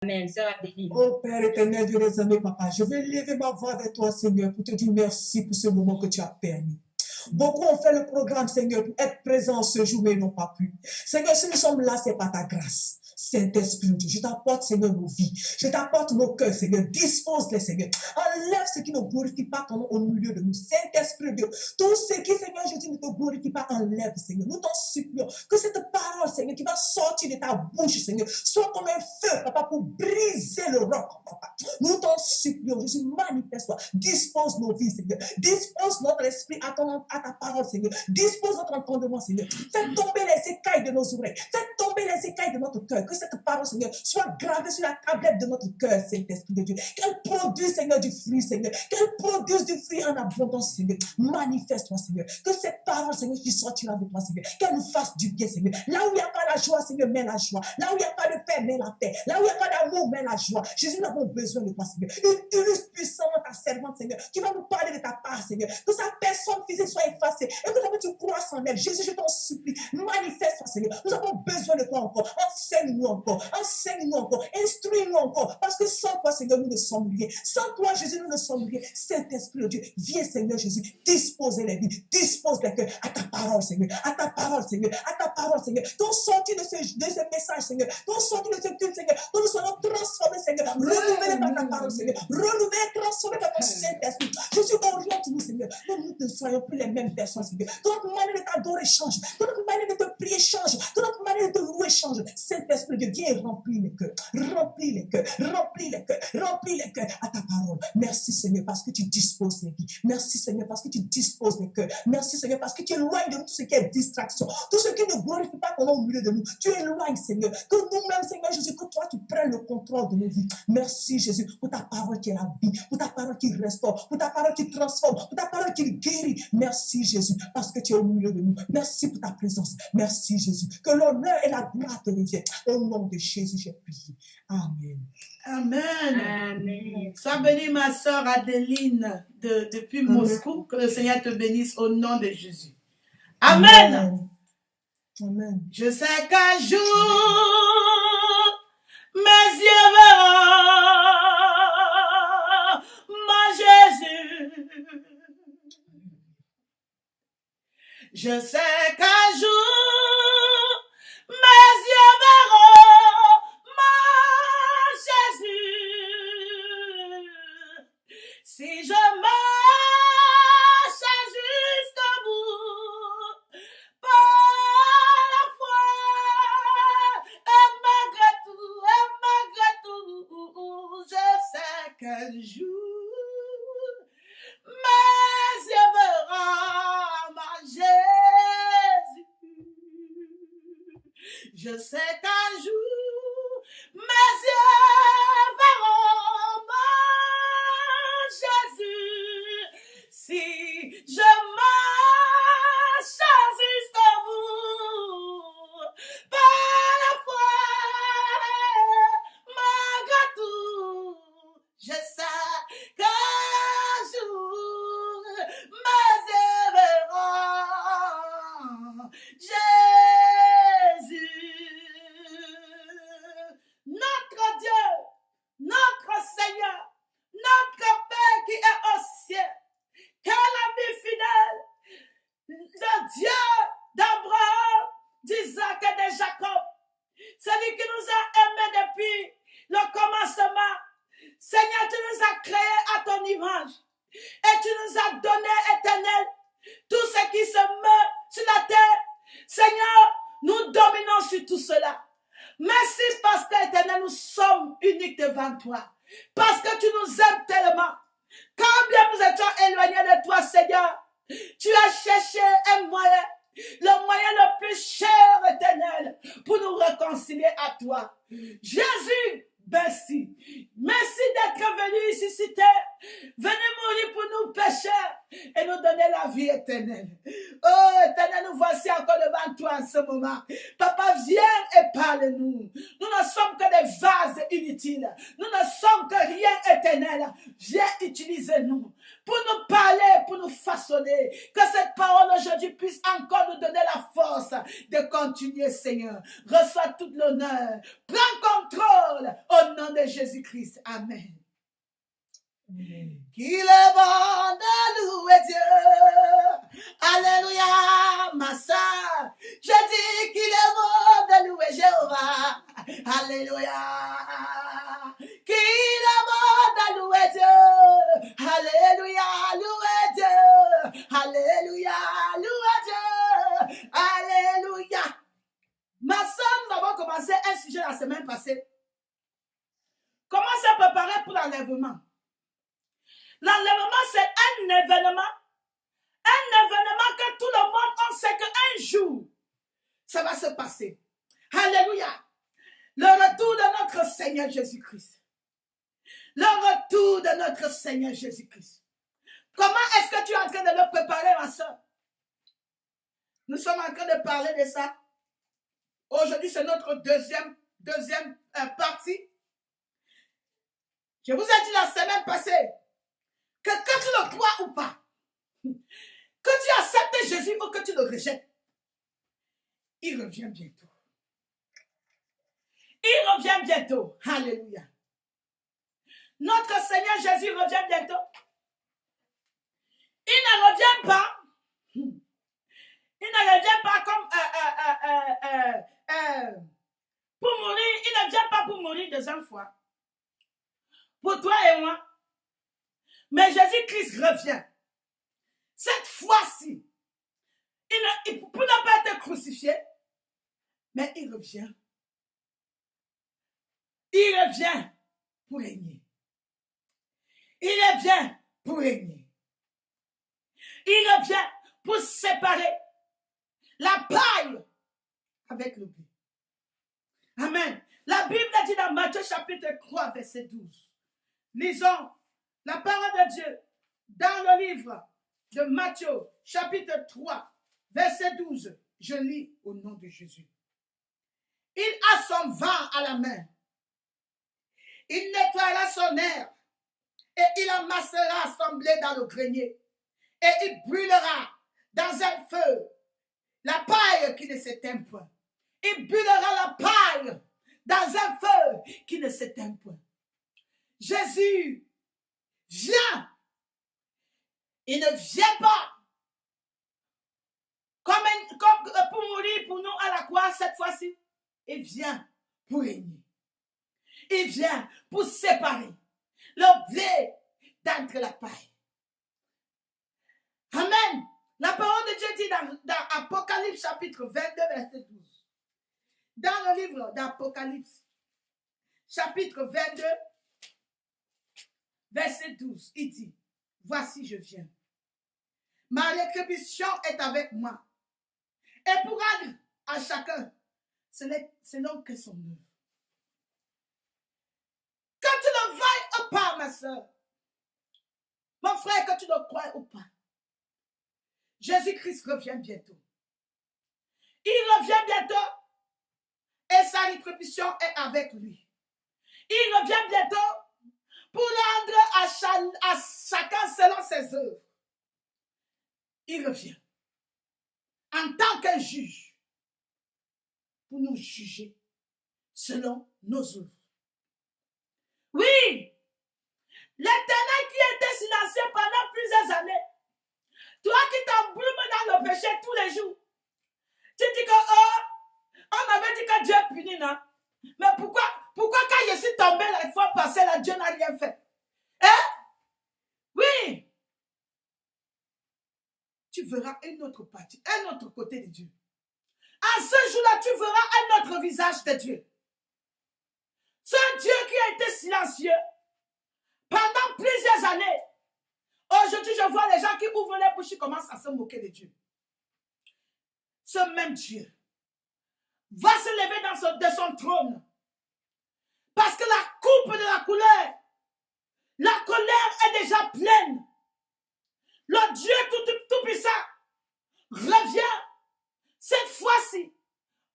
Amen. Sœur Adéline. Oh Père éternel, Dieu des amis, Papa, je vais lever ma voix vers toi, Seigneur, pour te dire merci pour ce moment que tu as permis. Beaucoup ont fait le programme, Seigneur, pour être présents ce jour, mais ils n'ont pas pu. Seigneur, si nous sommes là, c'est par ta grâce. Saint-Esprit, Dieu, je t'apporte, Seigneur, nos vies. Je t'apporte nos cœurs, Seigneur. Dispose-les, Seigneur. Enlève ce qui ne glorifie pas ton nom au milieu de nous. Saint-Esprit, Dieu, tout ce qui, Seigneur Jésus, ne te glorifie pas, enlève, Seigneur. Nous t'en supplions que cette parole, Seigneur, qui va sortir de ta bouche, Seigneur, soit comme un feu, Papa, pour briser le roc, Papa. Nous t'en supplions, Jésus, manifeste-toi. Dispose nos vies, Seigneur. Dispose notre esprit à ta parole, Seigneur. Dispose notre entendement, Seigneur. Fais tomber les écailles de nos oreilles. Fais tomber les écailles de notre cœur. Que cette parole, Seigneur, soit gravée sur la tablette de notre cœur, Saint-Esprit de Dieu. Qu'elle produise, Seigneur, du fruit, Seigneur. Qu'elle produise du fruit en abondance, Seigneur. Manifeste-toi, Seigneur. Que cette parole, Seigneur, qui sortira de toi, Seigneur, qu'elle nous fasse du bien, Seigneur. Là où il n'y a pas la joie, Seigneur, mets la joie. Là où il n'y a pas de paix, mets la paix. Là où il n'y a pas d'amour, mets la joie. Jésus, nous avons besoin de toi, Seigneur. Utilise puissamment ta servante, Seigneur, qui va nous parler de ta part, Seigneur. Que sa personne physique soit effacée. Et que tu croisses en elle. Jésus, je t'en supplie. Manifeste-toi, Seigneur. Nous avons besoin de toi encore. Enseigne-nous encore. Enseigne-nous encore. Instruis-nous encore. Parce que sans toi, Seigneur, nous ne sommes rien. Sans toi, Jésus, nous ne sommes rien. Saint-Esprit de Dieu, viens, Seigneur Jésus, dispose les vies, dispose les cœurs à ta parole, Seigneur, à ta parole, Seigneur, à ta parole, Seigneur. Qu'on sorti de ce message, Seigneur, qu'on sorti de ce culte, Seigneur, que nous soyons transformés, Seigneur, renouvelés par ta parole, Seigneur, renouvelés, transformés par ton Saint-Esprit. Jésus, oriente-nous, Seigneur, que nous ne soyons plus les mêmes personnes, Seigneur. Que notre manière de t'adorer change, que notre manière de te prier change, que notre manière de te louer change. Saint-Esprit de Dieu, viens remplir les cœurs, remplis les cœurs, remplis les cœurs, remplis les cœurs à ta parole. Merci, Seigneur, parce que tu disposes les vies. Merci, Seigneur, parce que tu disposes les cœurs. Merci, Seigneur, parce que tu éloignes de nous tout ce qui est distraction, tout ce qui ne glorifie pas ton nom au milieu de nous. Tu éloignes, Seigneur, que nous-mêmes, Seigneur Jésus, que toi, tu prennes le contrôle de nos vies. Merci, Jésus, pour ta parole qui est la vie, pour ta parole qui restaure, pour ta parole qui transforme, pour ta parole qui guérit. Merci, Jésus, parce que tu es au milieu de nous. Merci pour ta présence. Merci, Jésus. Que l'honneur et la gloire te reviennent. Au nom de Jésus, j'ai prié. Amen. Amen. Amen. Sois bénie, ma soeur Adéline, depuis Moscou. Que le Seigneur te bénisse au nom de Jésus. Amen. Amen. Je sais qu'un jour, mes yeux verront mon Jésus. Je sais qu'un jour, mes yeux verront mon Jésus. Si je marche jusqu'au bout, par la foi, et malgré tout, je sais qu'un jour, mes yeux verront mon Jésus. Je sais qu'un jour, mes yeux verront mon Jésus. Si je marche jusqu'au bout, par la foi, malgré tout, je sais qu'un jour, mes yeux verront Jésus. Notre Dieu, notre Seigneur, notre Père qui est au ciel, quel ami fidèle, le Dieu d'Abraham, d'Isaac et de Jacob, celui qui nous a aimés depuis le commencement. Seigneur, tu nous as créés à ton image et tu nous as donné, Éternel, tout ce qui se meut sur la terre. Seigneur, nous dominons sur tout cela. Merci parce que, Éternel, nous sommes uniques devant toi. Parce que tu nous aimes tellement. Quand bien nous étions éloignés de toi, Seigneur, tu as cherché un moyen, le moyen le plus cher, Éternel, pour nous réconcilier à toi. Jésus, merci. Merci d'être venu ici sur terre. Venez mourir pour nous pécheurs et nous donner la vie éternelle. Oh, Éternel, nous voici encore devant toi en ce moment. Papa, viens et parle-nous. Nous ne sommes que des vases inutiles. Nous ne sommes que rien éternel. Viens, utilise-nous. pour nous parler, pour nous façonner. Que cette parole aujourd'hui puisse encore nous donner la force de continuer, Seigneur. Reçois tout l'honneur. Prends contrôle au nom de Jésus-Christ. Amen. Qu'il est bon de louer Dieu. Alléluia, ma soeur. Je dis qu'il est bon de louer Jéhovah. Alléluia. Qu'il est bon de louer Dieu. Alléluia, louer Dieu. Alléluia, louer Dieu. Alléluia. Ma soeur, nous avons commencé un sujet la semaine passée. Comment se préparer pour l'enlèvement? L'enlèvement, c'est un événement que tout le monde, on sait qu'un jour, ça va se passer. Alléluia. Le retour de notre Seigneur Jésus-Christ. Le retour de notre Seigneur Jésus-Christ. Comment est-ce que tu es en train de le préparer, ma soeur? Nous sommes en train de parler de ça. Aujourd'hui, c'est notre deuxième partie. Je vous ai dit la semaine passée que tu le crois ou pas, que tu acceptes Jésus ou que tu le rejettes, il revient bientôt. Il revient bientôt. Alléluia. Notre Seigneur Jésus revient bientôt. Il ne revient pas. Il ne revient pas comme pour mourir. Il ne vient pas pour mourir deuxième fois. Pour toi et moi. Mais Jésus-Christ revient. Cette fois-ci, pour ne pas être crucifié, mais il revient. Il revient pour régner. Il revient pour régner. Il revient pour séparer la paille avec le blé. Amen. La Bible dit dans Matthieu chapitre 3, verset 12. Lisons la parole de Dieu dans le livre de Matthieu, chapitre 3, verset 12. Je lis au nom de Jésus. Il a son vent à la main. Il nettoiera son herbe et il amassera son blé dans le grenier et il brûlera dans un feu la paille qui ne s'éteint point. Il brûlera la paille dans un feu qui ne s'éteint point. Jésus vient. Il ne vient pas comme pour mourir pour nous à la croix cette fois-ci. Il vient pour régner. Il vient pour séparer le blé d'entre la paille. Amen. La parole de Dieu dit dans Apocalypse chapitre 22 verset 12. Dans le livre d'Apocalypse chapitre 22 verset 12, il dit, voici je viens. Ma rétribution est avec moi. Et pour rendre à chacun, ce n'est que son œuvre. Que tu le veuilles ou pas, ma soeur, mon frère, que tu le crois ou pas, Jésus-Christ revient bientôt. Il revient bientôt et sa rétribution est avec lui. Il revient bientôt pour rendre à chacun selon ses œuvres. Il revient en tant que juge pour nous juger selon nos œuvres. Oui, l'Éternel qui était silencieux pendant plusieurs années, toi qui t'embrumes dans le péché tous les jours, tu dis que on avait dit que Dieu punit, non? Mais pourquoi quand je suis tombé la fois passée, là, Dieu n'a rien fait? Hein? Oui. Tu verras une autre partie, un autre côté de Dieu. À ce jour-là, tu verras un autre visage de Dieu. Ce Dieu qui a été silencieux pendant plusieurs années. Aujourd'hui, je vois les gens qui ouvrent les bouches et commencent à se moquer de Dieu. Ce même Dieu va se lever de son trône. Parce que la coupe de la colère est déjà pleine. Le Dieu tout-puissant revient cette fois-ci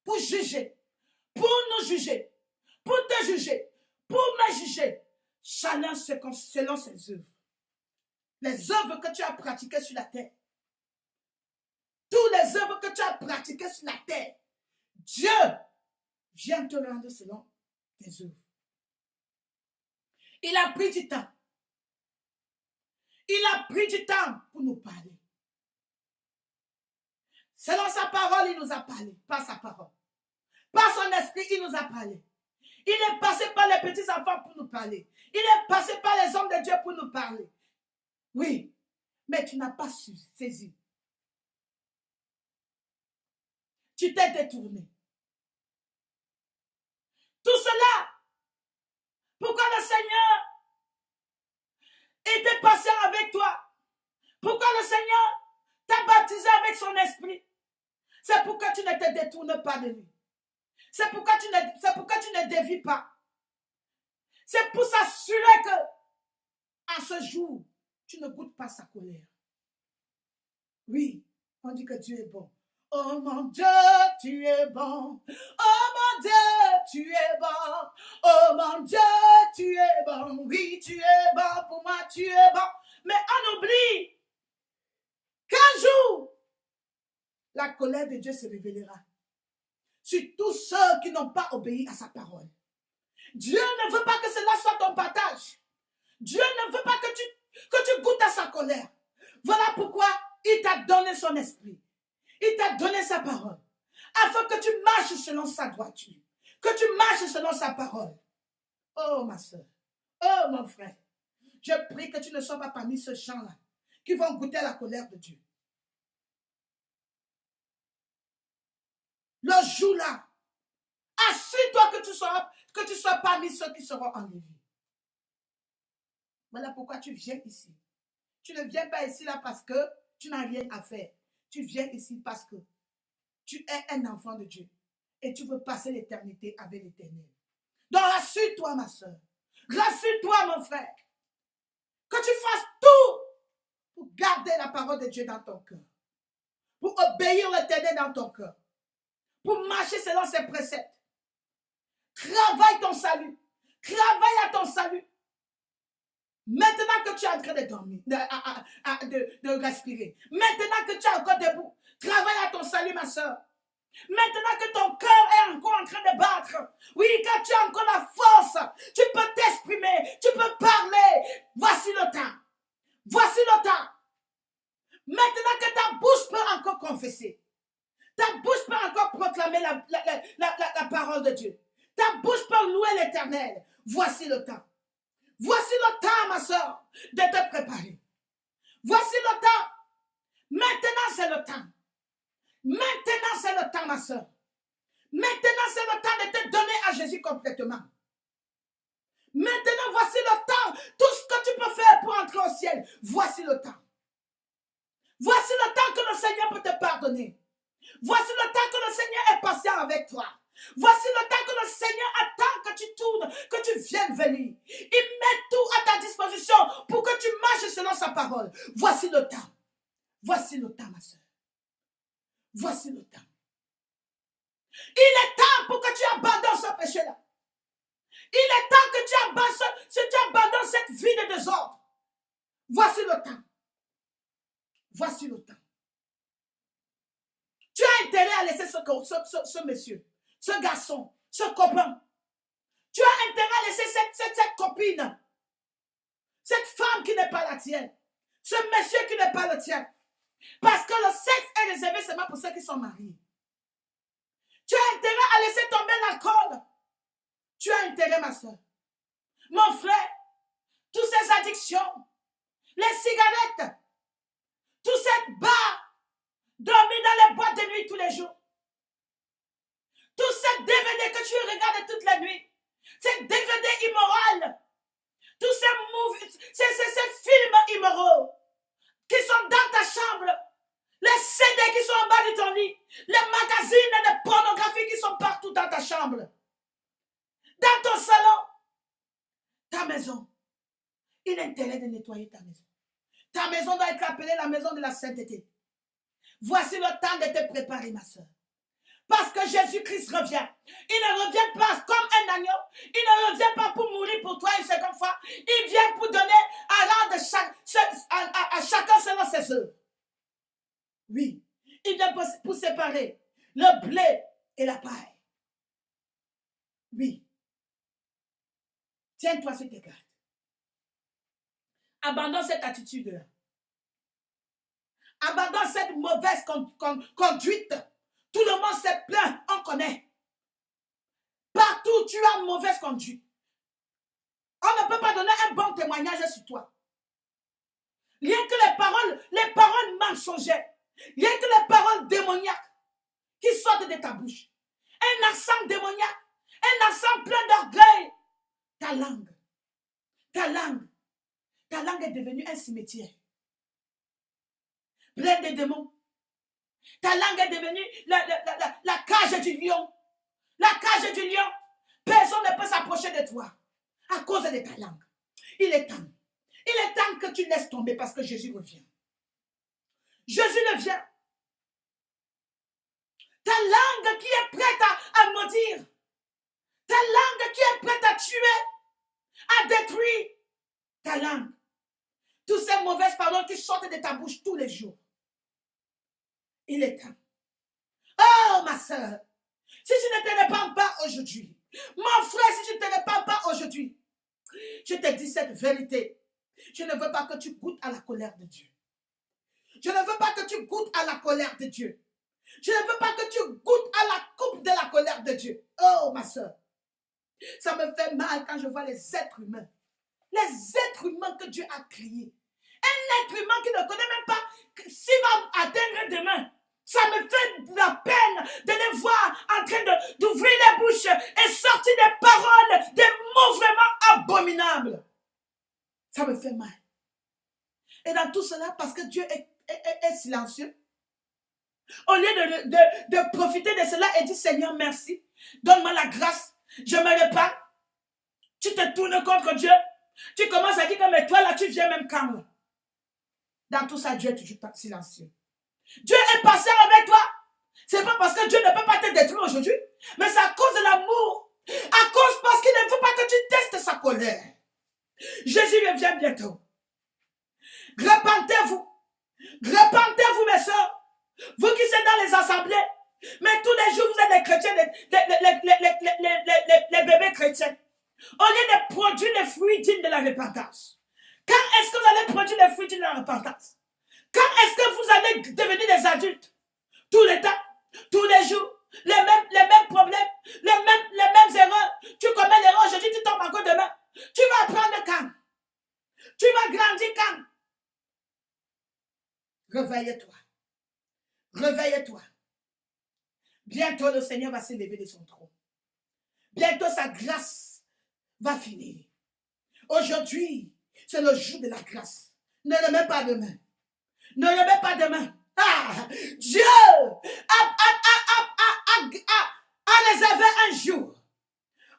pour juger, pour nous juger, pour te juger, pour me juger, chacun selon ses œuvres. les œuvres que tu as pratiquées sur la terre, toutes les œuvres que tu as pratiquées sur la terre, Dieu vient te rendre selon tes œuvres. Il a pris du temps. Il a pris du temps pour nous parler. Selon sa parole, il nous a parlé. Par sa parole. Par son esprit, il nous a parlé. Il est passé par les petits enfants pour nous parler. Il est passé par les hommes de Dieu pour nous parler. Oui, mais tu n'as pas su saisir. Tu t'es détourné. Tout cela, pourquoi le Seigneur était patient avec toi? Pourquoi le Seigneur t'a baptisé avec son esprit? C'est pourquoi tu ne te détournes pas de lui. C'est pourquoi tu ne dévies pas. C'est pour s'assurer que, à ce jour, tu ne goûtes pas sa colère. Oui, on dit que Dieu est bon. Oh mon Dieu, tu es bon. Oh mon Dieu, tu es bon. Oh mon Dieu, tu es bon. Oui, tu es bon. Pour moi, tu es bon. Mais on oublie qu'un jour, la colère de Dieu se révélera sur tous ceux qui n'ont pas obéi à sa parole. Dieu ne veut pas que cela soit ton partage. Dieu ne veut pas que tu goûtes à sa colère. Voilà pourquoi il t'a donné son esprit. Il t'a donné sa parole. Afin que tu marches selon sa droiture. Que tu marches selon sa parole. Oh ma soeur. Oh mon frère. Je prie que tu ne sois pas parmi ces gens-là qui vont goûter à la colère de Dieu. Le jour-là, assure-toi que tu sois parmi ceux qui seront enlevés. Voilà pourquoi tu viens ici. Tu ne viens pas ici là parce que tu n'as rien à faire. Tu viens ici parce que tu es un enfant de Dieu et tu veux passer l'éternité avec l'Éternel. Donc rassure-toi ma soeur. Rassure-toi mon frère. Que tu fasses tout pour garder la parole de Dieu dans ton cœur. Pour obéir l'Éternel dans ton cœur. Pour marcher selon ses préceptes. Travaille ton salut. Travaille à ton salut. Maintenant que tu es en train de dormir, de respirer. Maintenant que tu es encore debout. Travaille à ton salut, ma soeur. Maintenant que ton cœur est encore en train de battre. Oui, quand tu as encore la force, tu peux t'exprimer, tu peux parler. Voici le temps. Voici le temps. Maintenant que ta bouche peut encore confesser. Ta bouche peut encore proclamer la parole de Dieu. Ta bouche peut louer l'Éternel. Voici le temps. Voici le temps, ma soeur, de te préparer. Voici le temps. Maintenant, c'est le temps. Maintenant, c'est le temps, ma soeur. Maintenant, c'est le temps de te donner à Jésus complètement. Maintenant, voici le temps. Tout ce que tu peux faire pour entrer au ciel, voici le temps. Voici le temps que le Seigneur peut te pardonner. Voici le temps que le Seigneur est patient avec toi. Voici le temps que le Seigneur attend que tu tournes, que tu viennes venir. Il met tout à ta disposition pour que tu marches selon sa parole. Voici le temps. Voici le temps, ma soeur. Voici le temps. Il est temps pour que tu abandonnes ce péché-là. Il est temps que tu abandonnes cette vie de désordre. Voici le temps. Voici le temps. Tu as intérêt à laisser ce monsieur, ce garçon, ce copain. Tu as intérêt à laisser cette copine, cette femme qui n'est pas la tienne, ce monsieur qui n'est pas le tien. Parce que le sexe est réservé seulement pour ceux qui sont mariés. Tu as intérêt à laisser tomber l'alcool. Tu as intérêt, ma soeur. Mon frère, toutes ces addictions, les cigarettes, tous ces bars, dormir dans les boîtes de nuit tous les jours. Tous ces DVD que tu regardes toutes les nuits. Ces DVD immoraux. Tous ces films immoraux qui sont dans ta chambre. Les CD qui sont en bas de ton lit. Les magazines de pornographie qui sont partout dans ta chambre. Dans ton salon. Ta maison. Il est intérêt de nettoyer ta maison. Ta maison doit être appelée la maison de la sainteté. Voici le temps de te préparer, ma soeur. Parce que Jésus-Christ revient. Il ne revient pas comme un agneau. Il ne revient pas pour mourir pour toi une seconde fois. Il vient pour donner à Tiens-toi sur tes gardes. Abandonne cette attitude-là. Abandonne cette mauvaise conduite. Tout le monde s'est plaint, on connaît. Partout, tu as mauvaise conduite. On ne peut pas donner un bon témoignage sur toi. Rien que les paroles mensongères, rien que les paroles démoniaques qui sortent de ta bouche. Un accent démoniaque, un accent plein d'orgueil. Ta langue est devenue un cimetière. Plein de démons. Ta langue est devenue la cage du lion. La cage du lion. Personne ne peut s'approcher de toi à cause de ta langue. Il est temps. Il est temps que tu laisses tomber parce que Jésus revient. Jésus revient. Ta langue qui est prête à maudire. Ta langue qui est prête à tuer, à détruire. Ta langue. Toutes ces mauvaises paroles qui sortent de ta bouche tous les jours. Il est temps. Oh, ma soeur, si tu ne te répands pas aujourd'hui, mon frère, si tu ne te répands pas aujourd'hui, je te dis cette vérité. Je ne veux pas que tu goûtes à la colère de Dieu. Je ne veux pas que tu goûtes à la colère de Dieu. Je ne veux pas que tu goûtes à la coupe de la colère de Dieu. Oh, ma soeur, ça me fait mal quand je vois les êtres humains. Les êtres humains que Dieu a créés. Un être humain qui ne connaît même pas s'il va atteindre demain. Ça me fait de la peine de les voir en train d'ouvrir les bouches et sortir des paroles, des mots vraiment abominables. Ça me fait mal. Et dans tout cela, parce que Dieu est silencieux, au lieu de profiter de cela et dire Seigneur, merci, donne-moi la grâce, je me répands, tu te tournes contre Dieu, tu commences à dire que mais toi là, tu viens même quand là. Dans tout ça, Dieu est toujours silencieux. Dieu est patient avec toi. C'est pas parce que Dieu ne peut pas te détruire aujourd'hui, mais c'est à cause de l'amour. À cause parce qu'il ne veut pas que tu testes sa colère. Jésus revient bientôt. Repentez-vous. Repentez-vous, mes soeurs. Vous qui êtes dans les assemblées, mais tous les jours vous êtes des chrétiens, les bébés chrétiens. Au lieu de produire les fruits dignes de la repentance. Quand est-ce que vous allez produire les fruits dignes de la repentance? Quand est-ce que vous allez devenir des adultes? Tout le temps, tous les jours, les mêmes problèmes, les mêmes erreurs. Tu commets l'erreur aujourd'hui, tu tombes encore demain. Tu vas apprendre quand? Tu vas grandir quand? Réveille-toi. Réveille-toi. Bientôt le Seigneur va s'élever de son trône. Bientôt sa grâce va finir. Aujourd'hui, c'est le jour de la grâce. Ne le mets pas demain. Ne le mets pas demain. Ah, Dieu a réservé un jour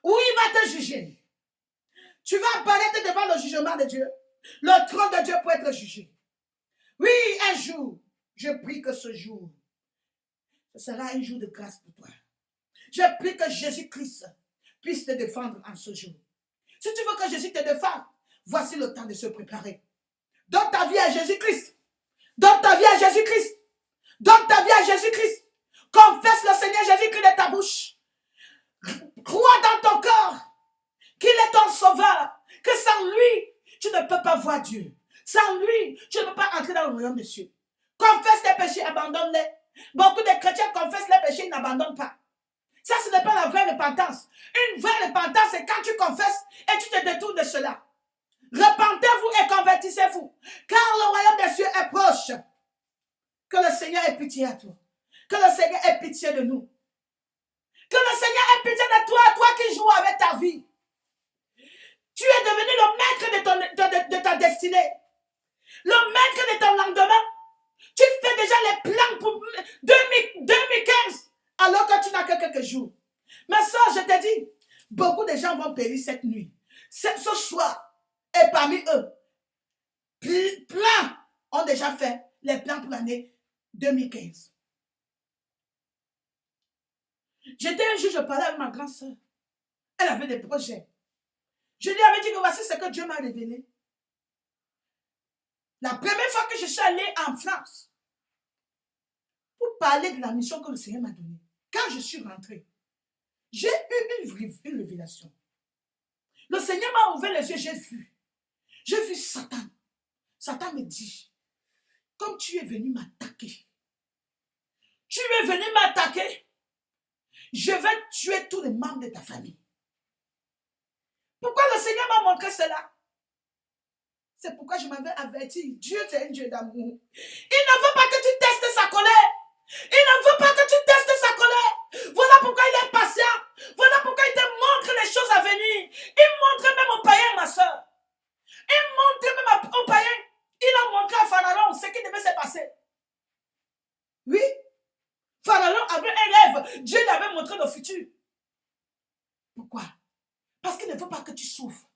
où il va te juger. Tu vas apparaître devant le jugement de Dieu. Le trône de Dieu pour être jugé. Oui, un jour, je prie que ce jour, ce sera un jour de grâce pour toi. Je prie que Jésus-Christ puisse te défendre en ce jour. Si tu veux que Jésus te défende, voici le temps de se préparer. Donne ta vie à Jésus-Christ. Donne ta vie à Jésus-Christ. Donne ta vie à Jésus-Christ. Confesse le Seigneur Jésus-Christ de ta bouche. Crois dans ton corps qu'il est ton sauveur. Que sans lui, tu ne peux pas voir Dieu. Sans lui, tu ne peux pas entrer dans le royaume des cieux. Confesse tes péchés, abandonne-les. Beaucoup de chrétiens confessent les péchés, ils n'abandonnent pas. Ça, ce n'est pas la vraie repentance. Une vraie repentance, c'est quand tu confesses et tu te détournes de cela. Repentez-vous et convertissez-vous. Car le royaume des cieux est proche. Que le Seigneur ait pitié à toi. Que le Seigneur ait pitié de nous. Que le Seigneur ait pitié de toi, toi qui joues avec ta vie. Tu es devenu le maître de ta destinée. Le maître de ton lendemain. Tu fais déjà les plans pour 2015 alors que tu n'as que quelques jours. Mais ça, je te dis, beaucoup de gens vont périr cette nuit. Ce soir, et parmi eux, plein ont déjà fait les plans pour l'année 2015. J'étais un jour, je parlais avec ma grande soeur. Elle avait des projets. Je lui avais dit que voici ce que Dieu m'a révélé. La première fois que je suis allée en France pour parler de la mission que le Seigneur m'a donnée, quand je suis rentrée, j'ai eu une révélation. Le Seigneur m'a ouvert les yeux, j'ai vu Satan. Satan me dit, comme tu es venu m'attaquer, je vais tuer tous les membres de ta famille. Pourquoi le Seigneur m'a montré cela? C'est pourquoi je m'avais averti. Dieu, c'est un Dieu d'amour. Il ne veut pas que tu testes sa colère. Il ne veut pas que tu testes sa colère. Voilà pourquoi il est patient. Voilà pourquoi il te montre les choses à venir. Il montre même au païen, ma soeur. Il montre même au païen. Il a montré à Pharaon ce qui devait se passer. Oui. Pharaon avait un rêve. Dieu lui avait montré le futur. Pourquoi? Parce qu'il ne veut pas que tu souffres.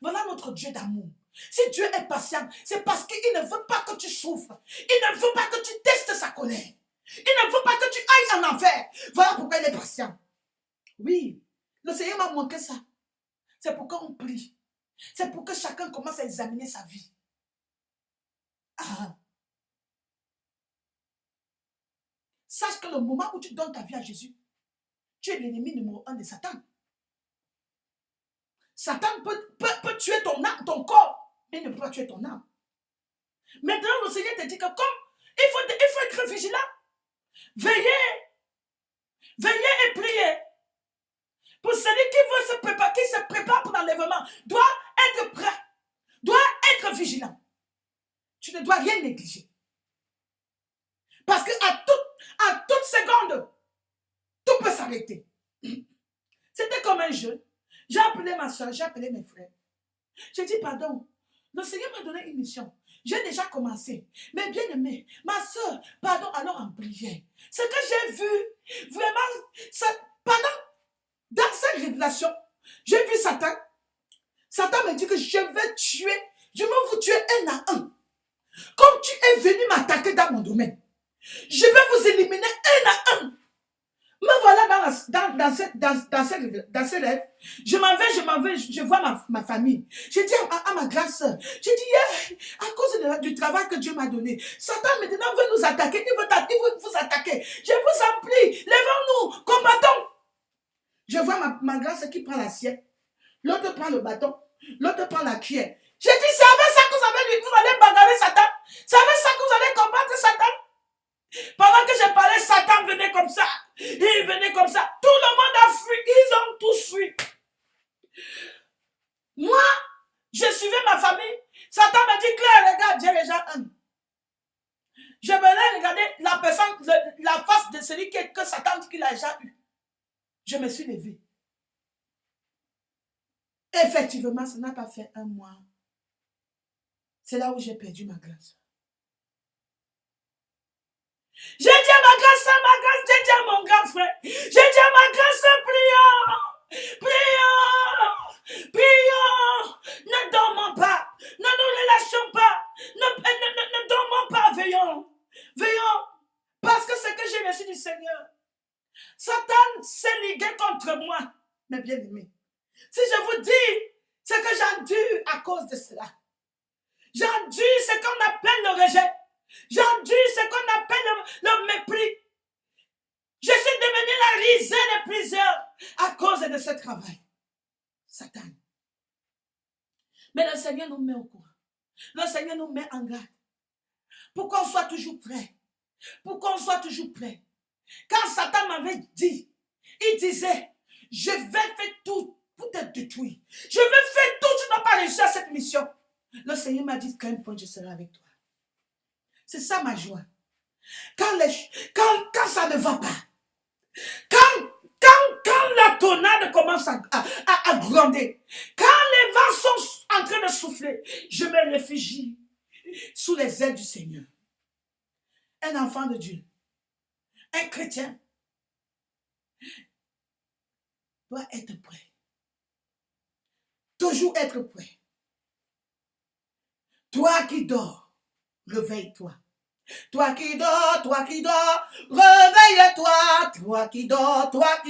Voilà notre Dieu d'amour. Si Dieu est patient, c'est parce qu'il ne veut pas que tu souffres. Il ne veut pas que tu testes sa colère. Il ne veut pas que tu ailles en enfer. Voilà pourquoi il est patient. Oui, le Seigneur m'a montré ça. C'est pourquoi on prie. C'est pour que chacun commence à examiner sa vie. Ah. Sache que le moment où tu donnes ta vie à Jésus, tu es l'ennemi numéro 1 de Satan. Satan peut tuer ton corps, mais il ne peut pas tuer ton âme. Maintenant, le Seigneur te dit que comme il faut être vigilant, veillez et priez. Pour celui qui se prépare pour l'enlèvement, doit être prêt, doit être vigilant. Tu ne dois rien négliger. Parce qu'à toute seconde, tout peut s'arrêter. C'était comme un jeu. J'ai appelé ma soeur, j'ai appelé mes frères. J'ai dit pardon. Le Seigneur m'a donné une mission. J'ai déjà commencé. Mais bien aimé, ma soeur, pardon, allons en prière. Ce que j'ai vu, vraiment, dans cette révélation, j'ai vu Satan. Satan me dit que je vais tuer, je vais vous tuer un à un. Comme tu es venu m'attaquer dans mon domaine, je vais vous éliminer un à un. Me voilà dans ce rêve. Je m'en vais, je vois ma famille. J'ai dit à ma grande soeur, j'ai dit, yeah, à cause du travail que Dieu m'a donné, Satan maintenant veut nous attaquer, il veut vous attaquer. Je vous en prie, levons-nous, combattons. Je vois ma grande soeur qui prend l'assiette, l'autre prend le bâton, l'autre prend la cuillère. J'ai dit, c'est avec ça que vous allez bagarrer Satan. C'est avec ça que vous allez combattre Satan. Pendant que je parlais, Satan venait comme ça. Il venait comme ça. Tout le monde a fui. Ils ont tous fui. Moi, je suivais ma famille. Satan m'a dit, Claire, regarde, j'ai déjà un. Je venais regarder la personne, la face de celui que Satan dit qu'il a déjà eu. Je me suis levée. Effectivement, ça n'a pas fait un mois. C'est là où j'ai perdu ma grâce. J'ai dit à ma grâce, j'ai dit à mon grand frère, j'ai dit à ma grâce, prions, ne dormons pas, ne nous relâchons pas, ne dormons pas, veillons, parce que ce que j'ai reçu du Seigneur, Satan s'est ligué contre moi, mes bien-aimés. Si je vous dis ce que j'ai enduré à cause de cela, j'ai enduré ce qu'on appelle le rejet. J'ai enduré ce qu'on appelle le mépris. Je suis devenu la risée de plusieurs à cause de ce travail. Satan. Mais le Seigneur nous met au courant. Le Seigneur nous met en garde. Pour qu'on soit toujours prêt. Pour qu'on soit toujours prêt. Quand Satan m'avait dit, il disait, je vais faire tout pour te détruire. Je vais faire tout, tu n'as pas réussi à cette mission. Le Seigneur m'a dit, qu'à un point, je serai avec toi. C'est ça ma joie. Quand ça ne va pas, quand la tornade commence à gronder, quand les vents sont en train de souffler, je me réfugie sous les ailes du Seigneur. Un enfant de Dieu, un chrétien, doit être prêt. Toujours être prêt. Toi qui dors, réveille-toi. Toi qui dors, réveille-toi. Toi qui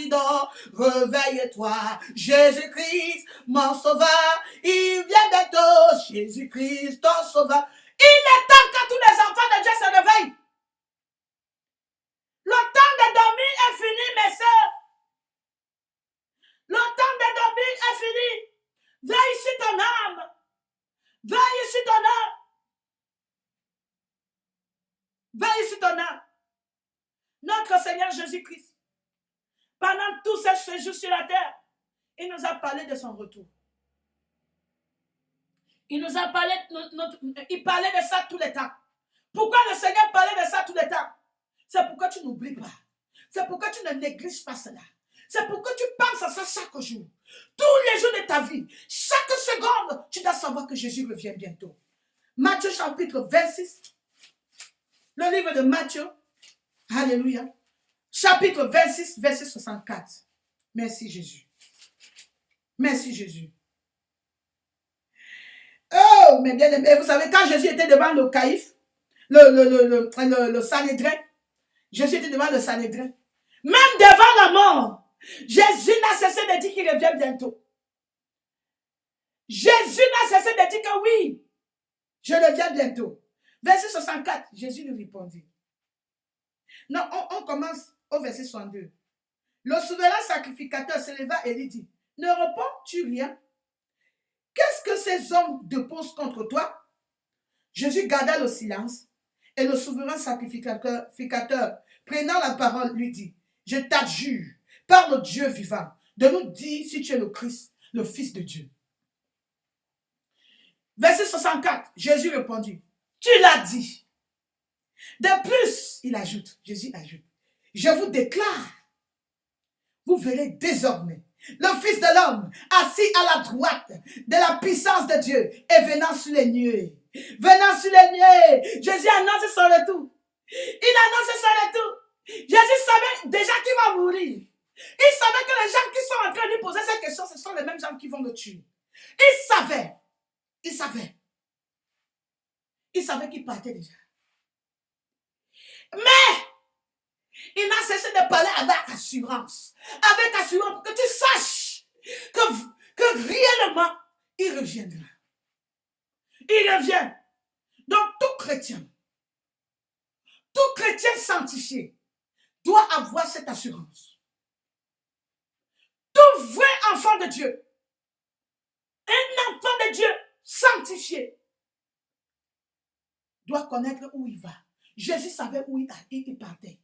dors, réveille-toi. Jésus-Christ, mon sauveur, il vient bientôt. Jésus-Christ, ton sauveur. Il est temps que tous les enfants de Dieu se réveillent. Le temps de dormir est fini, mes sœurs. Le temps de dormir est fini. notre Seigneur Jésus-Christ, pendant tout ce séjour sur la terre, il nous a parlé de son retour. Il nous a parlé, il parlait de ça tout le temps. Pourquoi le Seigneur parlait de ça tout le temps? C'est pourquoi tu n'oublies pas. C'est pourquoi tu ne négliges pas cela. C'est pourquoi tu penses à ça chaque jour. Tous les jours de ta vie, chaque seconde, tu dois savoir que Jésus revient bientôt. Matthieu chapitre 26. Le livre de Matthieu. Alléluia. Chapitre 26, verset 64. Merci Jésus. Merci Jésus. Oh, mes bien-aimés, vous savez, quand Jésus était devant le caïphe, le Sanhédrin, Jésus était devant le Sanhédrin. Même devant la mort, Jésus n'a cessé de dire qu'il revient bientôt. Jésus n'a cessé de dire que oui, je reviens bientôt. Verset 64, Jésus lui répondit. Non, on commence au verset 62. Le souverain sacrificateur se leva et lui dit, ne réponds-tu rien? Qu'est-ce que ces hommes déposent contre toi? Jésus garda le silence et le souverain sacrificateur, prenant la parole, lui dit, je t'adjure par le Dieu vivant de nous dire si tu es le Christ, le Fils de Dieu. Verset 64, Jésus répondit, tu l'as dit. De plus, il ajoute, Jésus ajoute, je vous déclare, vous verrez désormais le Fils de l'homme assis à la droite de la puissance de Dieu et venant sur les nuées. Venant sur les nuées, Jésus annonce son retour. Il annonce son retour. Jésus savait déjà qu'il va mourir. Il savait que les gens qui sont en train de lui poser cette question, ce sont les mêmes gens qui vont le tuer. Il savait. Il savait. Il savait qu'il partait déjà. Mais il n'a cessé de parler avec assurance. Avec assurance pour que tu saches que réellement, il reviendra. Il revient. Donc, tout chrétien sanctifié doit avoir cette assurance. Tout vrai enfant de Dieu, un enfant de Dieu sanctifié, doit connaître où il va. Jésus savait où il partait.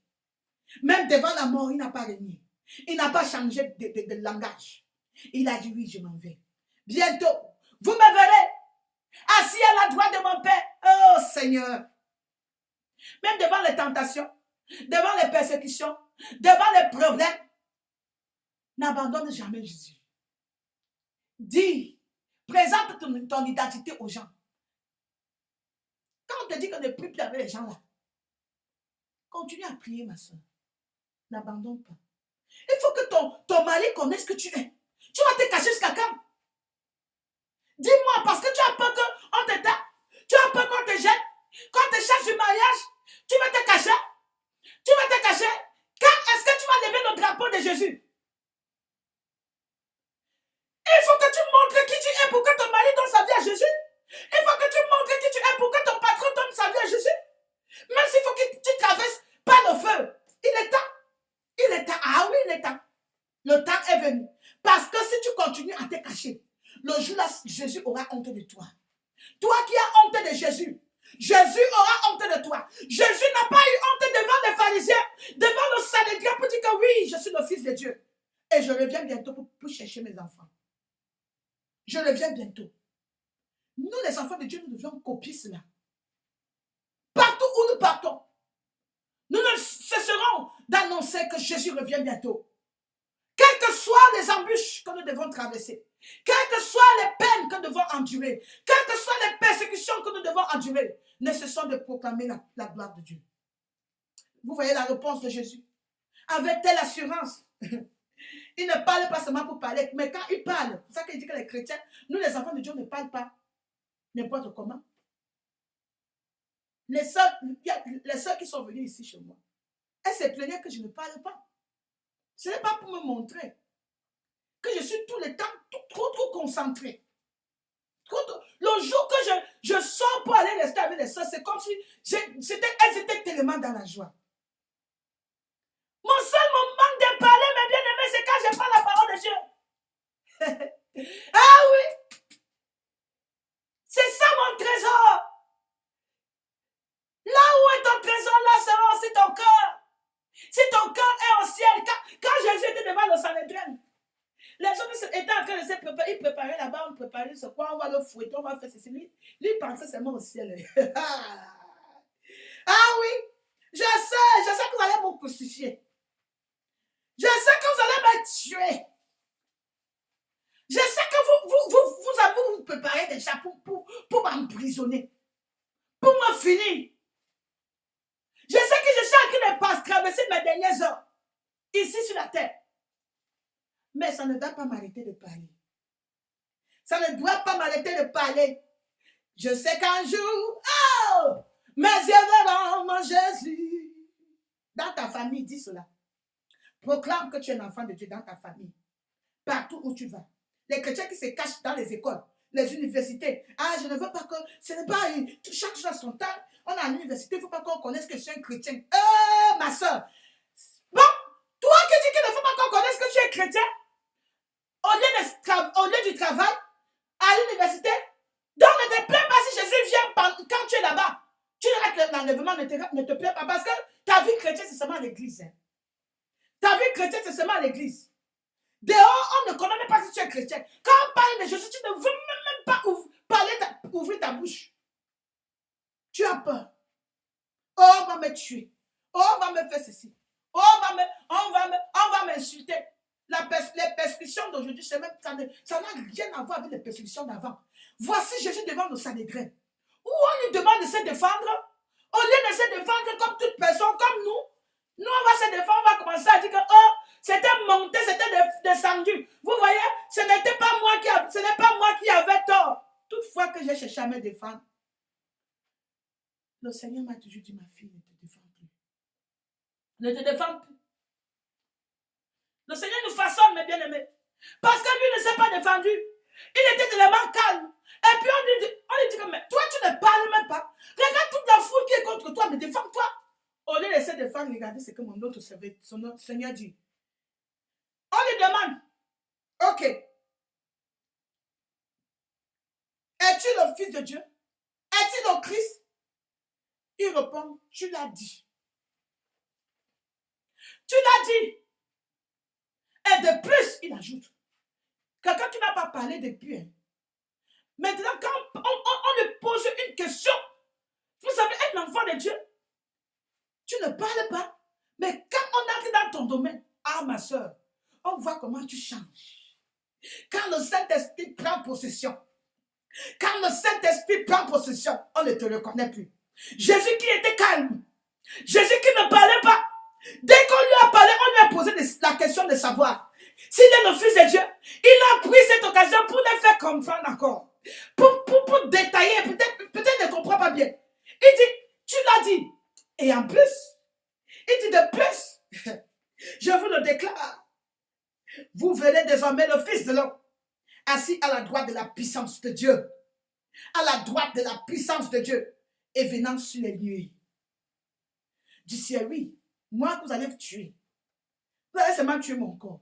Même devant la mort, il n'a pas régné. Il n'a pas changé de langage. Il a dit oui, je m'en vais. Bientôt, vous me verrez assis à la droite de mon Père. Oh Seigneur. Même devant les tentations, devant les persécutions, devant les problèmes, n'abandonne jamais Jésus. Dis, présente ton identité aux gens. Quand on te dit qu'on ne prie plus avec les gens là, continue à prier, ma soeur. N'abandonne pas. Il faut que ton mari connaisse que tu es. Tu vas te cacher jusqu'à quand? Dis-moi, parce que tu as peur qu'on te tape, tu as peur qu'on te jette, qu'on te chasse du mariage, tu vas te cacher. Tu vas te cacher. Quand est-ce que tu vas lever le drapeau de Jésus? Il faut que tu montres qui tu es pour que ton mari donne sa vie à Jésus. Il faut que tu montres qui tu es pour que ton patron donne sa vie à Jésus. Même s'il faut que tu traverses par le feu. Il est temps. Il est temps. Ah oui, il est temps. Le temps est venu. Parce que si tu continues à te cacher, le jour-là, Jésus aura honte de toi. Toi qui as honte de Jésus, Jésus aura honte de toi. Jésus n'a pas eu honte devant les pharisiens, devant le Sanhédrin pour dire que oui, je suis le Fils de Dieu. Et je reviens bientôt pour chercher mes enfants. Je reviens bientôt. Nous, les enfants de Dieu, nous devons copier cela. Partout où nous partons, nous ne cesserons d'annoncer que Jésus revient bientôt. Quelles que soient les embûches que nous devons traverser, quelles que soient les peines que nous devons endurer, quelles que soient les persécutions que nous devons endurer, ne cessons de proclamer la gloire de Dieu. Vous voyez la réponse de Jésus. Avec telle assurance, il ne parle pas seulement pour parler, mais quand il parle, c'est ça qu'il dit que les chrétiens, nous les enfants de Dieu ne parlent pas n'importe comment. Les sœurs qui sont venues ici chez moi, elles se plaignaient que je ne parle pas. Ce n'est pas pour me montrer que je suis tout le temps trop concentré. Le jour que je sors pour aller rester avec les sœurs, c'est comme si elles étaient tellement dans la joie. Mon seul moment de parler, mes bien-aimés, c'est quand je parle la parole de Dieu. Ah oui! C'est ça mon trésor. Là où est ton trésor, là sera aussi ton cœur. Si ton était en train de se préparer, il préparait là-bas, on préparait ce quoi, on va le fouetter, on va faire ceci. Lui pensait seulement au ciel. Ah oui, je sais que vous allez me crucifier. Je sais que vous allez me tuer. Je sais que vous préparez déjà pour m'emprisonner, pour me finir. Je sais que je suis en train de traverser mes dernières heures ici sur la terre. Mais ça ne doit pas m'arrêter de parler. Ça ne doit pas m'arrêter de parler. Je sais qu'un jour, oh, mes yeux verront mon Jésus. Dans ta famille, dis cela. Proclame que tu es un enfant de Dieu dans ta famille. Partout où tu vas. Les chrétiens qui se cachent dans les écoles, les universités. Ah, je ne veux pas que... Ce n'est pas... Chaque chose à son temps. On est à l'université, il ne faut pas qu'on connaisse que je suis un chrétien. Ma soeur. Bon, toi qui dis qu'il ne faut pas qu'on connaisse que tu es chrétien, au lieu du travail, à l'université, donc ne te plains pas si Jésus vient quand tu es là-bas. Tu diras que l'enlèvement ne te plaît pas parce que ta vie chrétienne, c'est seulement à l'église. Hein. Ta vie chrétienne, c'est seulement à l'église. Dehors, on ne connaît même pas si tu es chrétien. Quand on parle de Jésus, tu ne veux même pas ouvrir ta bouche. Tu as peur. Oh, on va me tuer. Oh, on va me faire ceci. Oh, on va m'insulter. Les persécutions d'aujourd'hui, ça n'a rien à voir avec les persécutions d'avant. Voici Jésus devant nos Sanhédrins. Où on lui demande de se défendre. Au lieu de se défendre comme toute personne, comme nous, on va se défendre, on va commencer à dire que oh, c'était monté, c'était descendu. Vous voyez, ce n'est pas moi qui avais tort. Toutefois que j'ai cherché à me défendre, le Seigneur m'a toujours dit, ma fille, ne te défends plus. Ne te défends plus. Le Seigneur nous façonne, mes bien-aimés. Parce que lui ne s'est pas défendu. Il était tellement calme. Et puis on lui dit que, mais toi, tu ne parles même pas. Regarde toute la foule qui est contre toi, mais défends-toi. Au lieu de se défendre, regardez ce que mon autre Seigneur dit. On lui demande, ok, es-tu le Fils de Dieu? Es-tu le Christ? Il répond, tu l'as dit. Tu l'as dit. Et de plus, il ajoute, quelqu'un qui n'a pas parlé depuis. Hein. Maintenant, quand on lui pose une question, vous savez, un enfant de Dieu, tu ne parles pas. Mais quand on entre dans ton domaine, ah ma soeur, on voit comment tu changes. Quand le Saint-Esprit prend possession, on ne te reconnaît plus. Jésus qui était calme, Jésus qui ne parlait pas, dès qu'on lui a parlé, on lui a posé la question de savoir s'il est le Fils de Dieu. Il a pris cette occasion pour le faire comprendre encore. Pour détailler, peut-être ne comprend pas bien. Il dit, tu l'as dit. Et en plus, il dit de plus, je vous le déclare, vous verrez désormais le Fils de l'homme assis à la droite de la puissance de Dieu. À la droite de la puissance de Dieu et venant sur les nuées. Du ciel, oui, moi que vous allez tuer. Vous allez seulement tuer mon corps.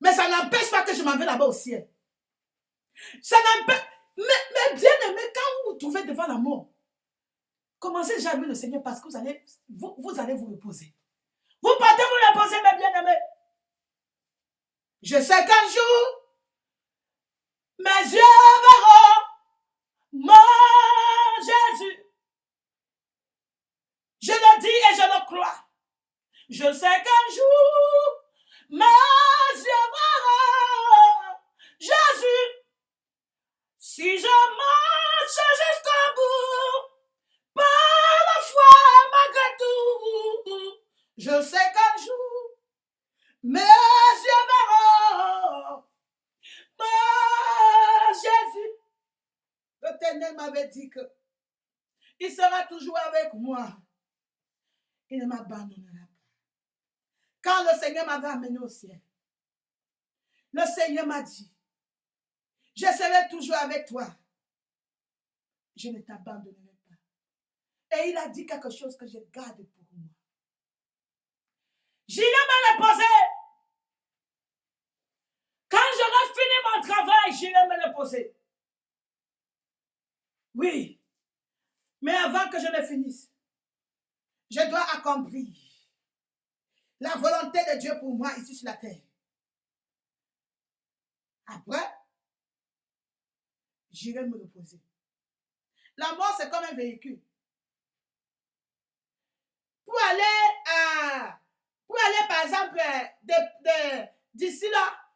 Mais ça n'empêche pas que je m'en vais là-bas au ciel. Ça n'empêche. Mais bien aimé, quand vous vous trouvez devant la mort, commencez déjà à louer le Seigneur parce que vous allez vous reposer. Vous partez vous reposer, mes bien-aimés. Je sais qu'un jour, mes yeux verront mon Jésus. Je le dis et je le crois. Je sais qu'un jour, mes yeux verront Jésus. Si je marche jusqu'au bout, par la foi malgré tout, je sais qu'un jour, mes yeux verront mon Jésus. L'Éternel m'avait dit que il sera toujours avec moi. Il ne m'abandonnera pas. Quand le Seigneur m'avait amené au ciel, le Seigneur m'a dit, je serai toujours avec toi. Je ne t'abandonnerai pas. Et il a dit quelque chose que je garde pour moi. J'irai me reposer. Quand j'aurai fini mon travail, j'irai me reposer. Oui. Mais avant que je ne finisse, je dois accomplir la volonté de Dieu pour moi ici sur la terre. Après, j'irai me reposer. La mort, c'est comme un véhicule. Pour aller, par exemple, d'ici là,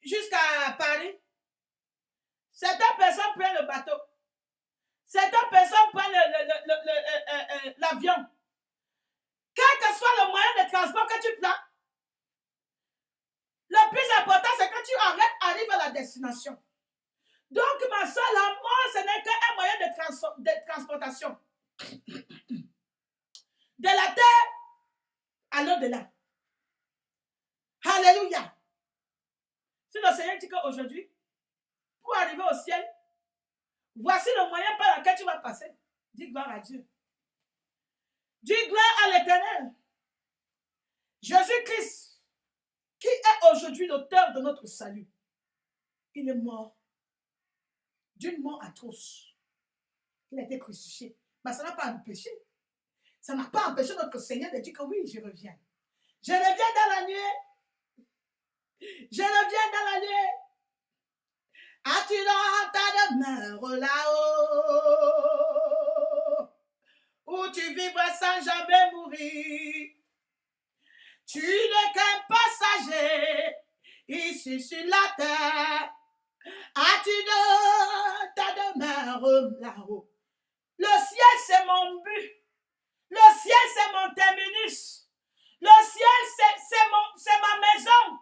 jusqu'à Paris, certaines personnes prennent le bateau. Certaines personnes prennent l'avion. Quel que soit le moyen de transport que tu prends, le plus important, c'est que tu arrives à la destination. Donc, ma soeur, la mort, ce n'est qu'un moyen de transportation. De la terre à l'au-delà. Alléluia. Si le Seigneur dit qu'aujourd'hui, pour arriver au ciel, voici le moyen par lequel tu vas passer. Dis gloire à Dieu. Dis gloire à l'Éternel. Jésus-Christ, qui est aujourd'hui l'auteur de notre salut, il est mort d'une mort atroce. Il a été crucifié. Mais ça n'a pas empêché. Ça n'a pas empêché notre Seigneur de dire que oui, je reviens. Je reviens dans la nuit. Je reviens dans la nuit. As-tu dans ta demeure là-haut, où tu vivras sans jamais mourir? Tu n'es qu'un passager ici sur la terre. As-tu dans ta demeure là-haut? Le ciel, c'est mon but. Le ciel, c'est mon terminus. Le ciel, c'est ma maison.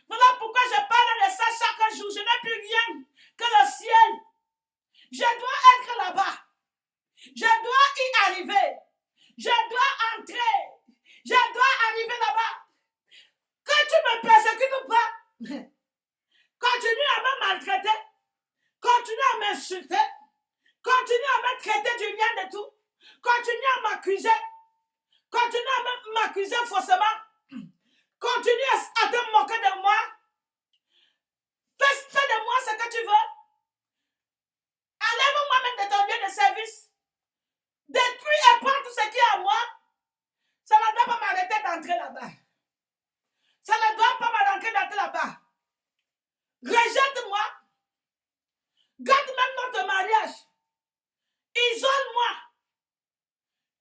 Voilà pourquoi je parle de ça chaque jour. Je n'ai plus rien que le ciel. Je dois être là-bas. Je dois y arriver. Je dois entrer. Je dois arriver là-bas. Que tu me persécutes ou pas, continue à me maltraiter. Continue à m'insulter. Continue à me traiter du bien de tout. Continue à m'accuser. Continue à m'accuser faussement. Continue à te moquer de moi. Fais de moi ce que tu veux. Enlève-moi même de ton bien de service. Détruis et prends tout ce qui est à moi. Ça ne doit pas m'arrêter d'entrer là-bas. Ça ne doit pas m'arrêter d'entrer là-bas. Rejette-moi. Garde même notre mariage. Isole-moi.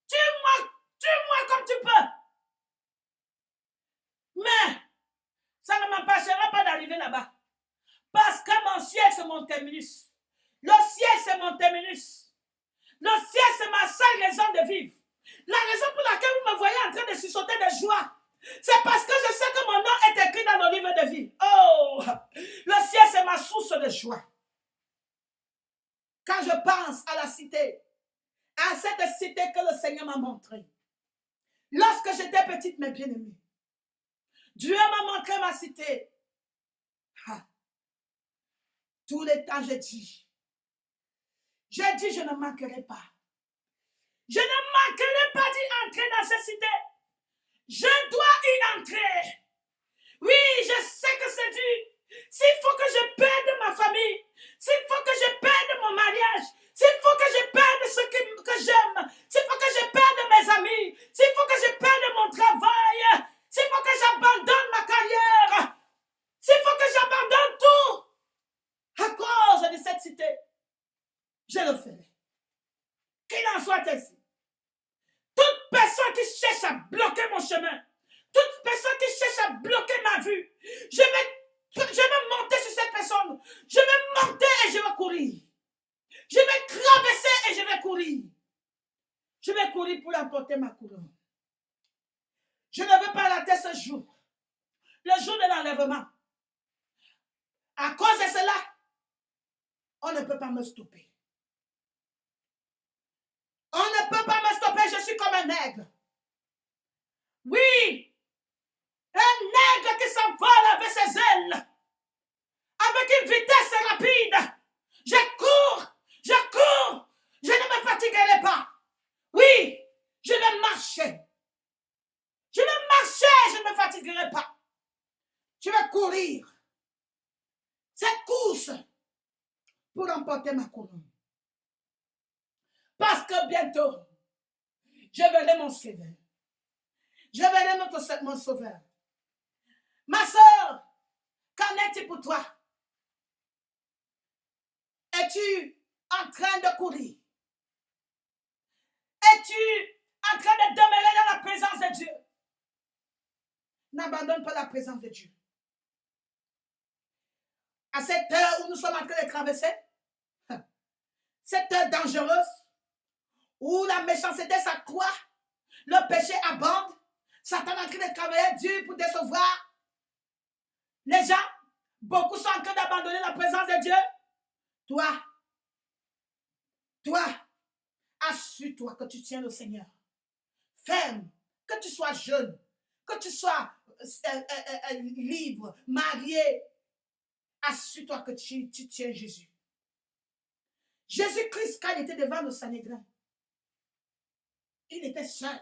Tue-moi comme tu peux. Mais ça ne m'empêchera pas d'arriver là-bas. Parce que mon ciel, c'est mon terminus. Le ciel, c'est mon terminus. Le ciel, c'est ma seule raison de vivre. La raison pour laquelle vous me voyez en train de sursauter de joie, c'est parce que je sais que mon nom est écrit dans le livre de vie. Oh, le ciel, c'est ma source de joie. Quand je pense à la cité, à cette cité que le Seigneur m'a montrée, lorsque j'étais petite, mes bien-aimés, Dieu m'a montré ma cité. Tous les temps, j'ai dit, je ne manquerai pas. Je ne manquerai pas d'y entrer dans cette cité. Je dois y entrer. Oui, je sais que c'est dur. S'il faut que je perde ma famille, s'il faut que je perde mon mariage, s'il faut que je perde ce que j'aime, s'il faut que je perde mes amis, s'il faut que je perde mon travail, s'il faut que j'abandonne ma carrière, s'il faut que j'abandonne tout à cause de cette cité, je le ferai. Qu'il en soit ainsi. Toute personne qui cherche à bloquer mon chemin, toute personne qui cherche à bloquer ma vue, je vais monter sur cette personne. Je vais monter et je vais courir. Je vais traverser et je vais courir. Je vais courir pour emporter ma couronne. Je ne veux pas rater ce jour. Le jour de l'enlèvement. À cause de cela, on ne peut pas me stopper. On ne peut pas me stopper, je suis comme un nègre. Oui, un nègre qui s'envole avec ses ailes, avec une vitesse rapide. Je cours, je ne me fatiguerai pas. Oui, je vais marcher. Je ne me fatiguerai pas. Je vais courir cette course pour emporter ma couronne. Parce que bientôt, je verrai mon sauveur. Je verrai mon sauveur. Ma soeur, quand Qu'en est-il pour toi? Es-tu en train de courir? Es-tu en train de demeurer dans la présence de Dieu? N'abandonne pas la présence de Dieu. À cette heure où nous sommes en train de traverser, cette heure dangereuse, où la méchanceté s'accroît, le péché abonde, Satan est en train de travailler dur pour décevoir les gens. Beaucoup sont en train d'abandonner la présence de Dieu. Toi, assure-toi que tu tiens le Seigneur. Ferme, que tu sois jeune, que tu sois libre, marié. Assure-toi que tu tiens Jésus. Jésus-Christ, quand il était devant le Sanhédrin, il était seul.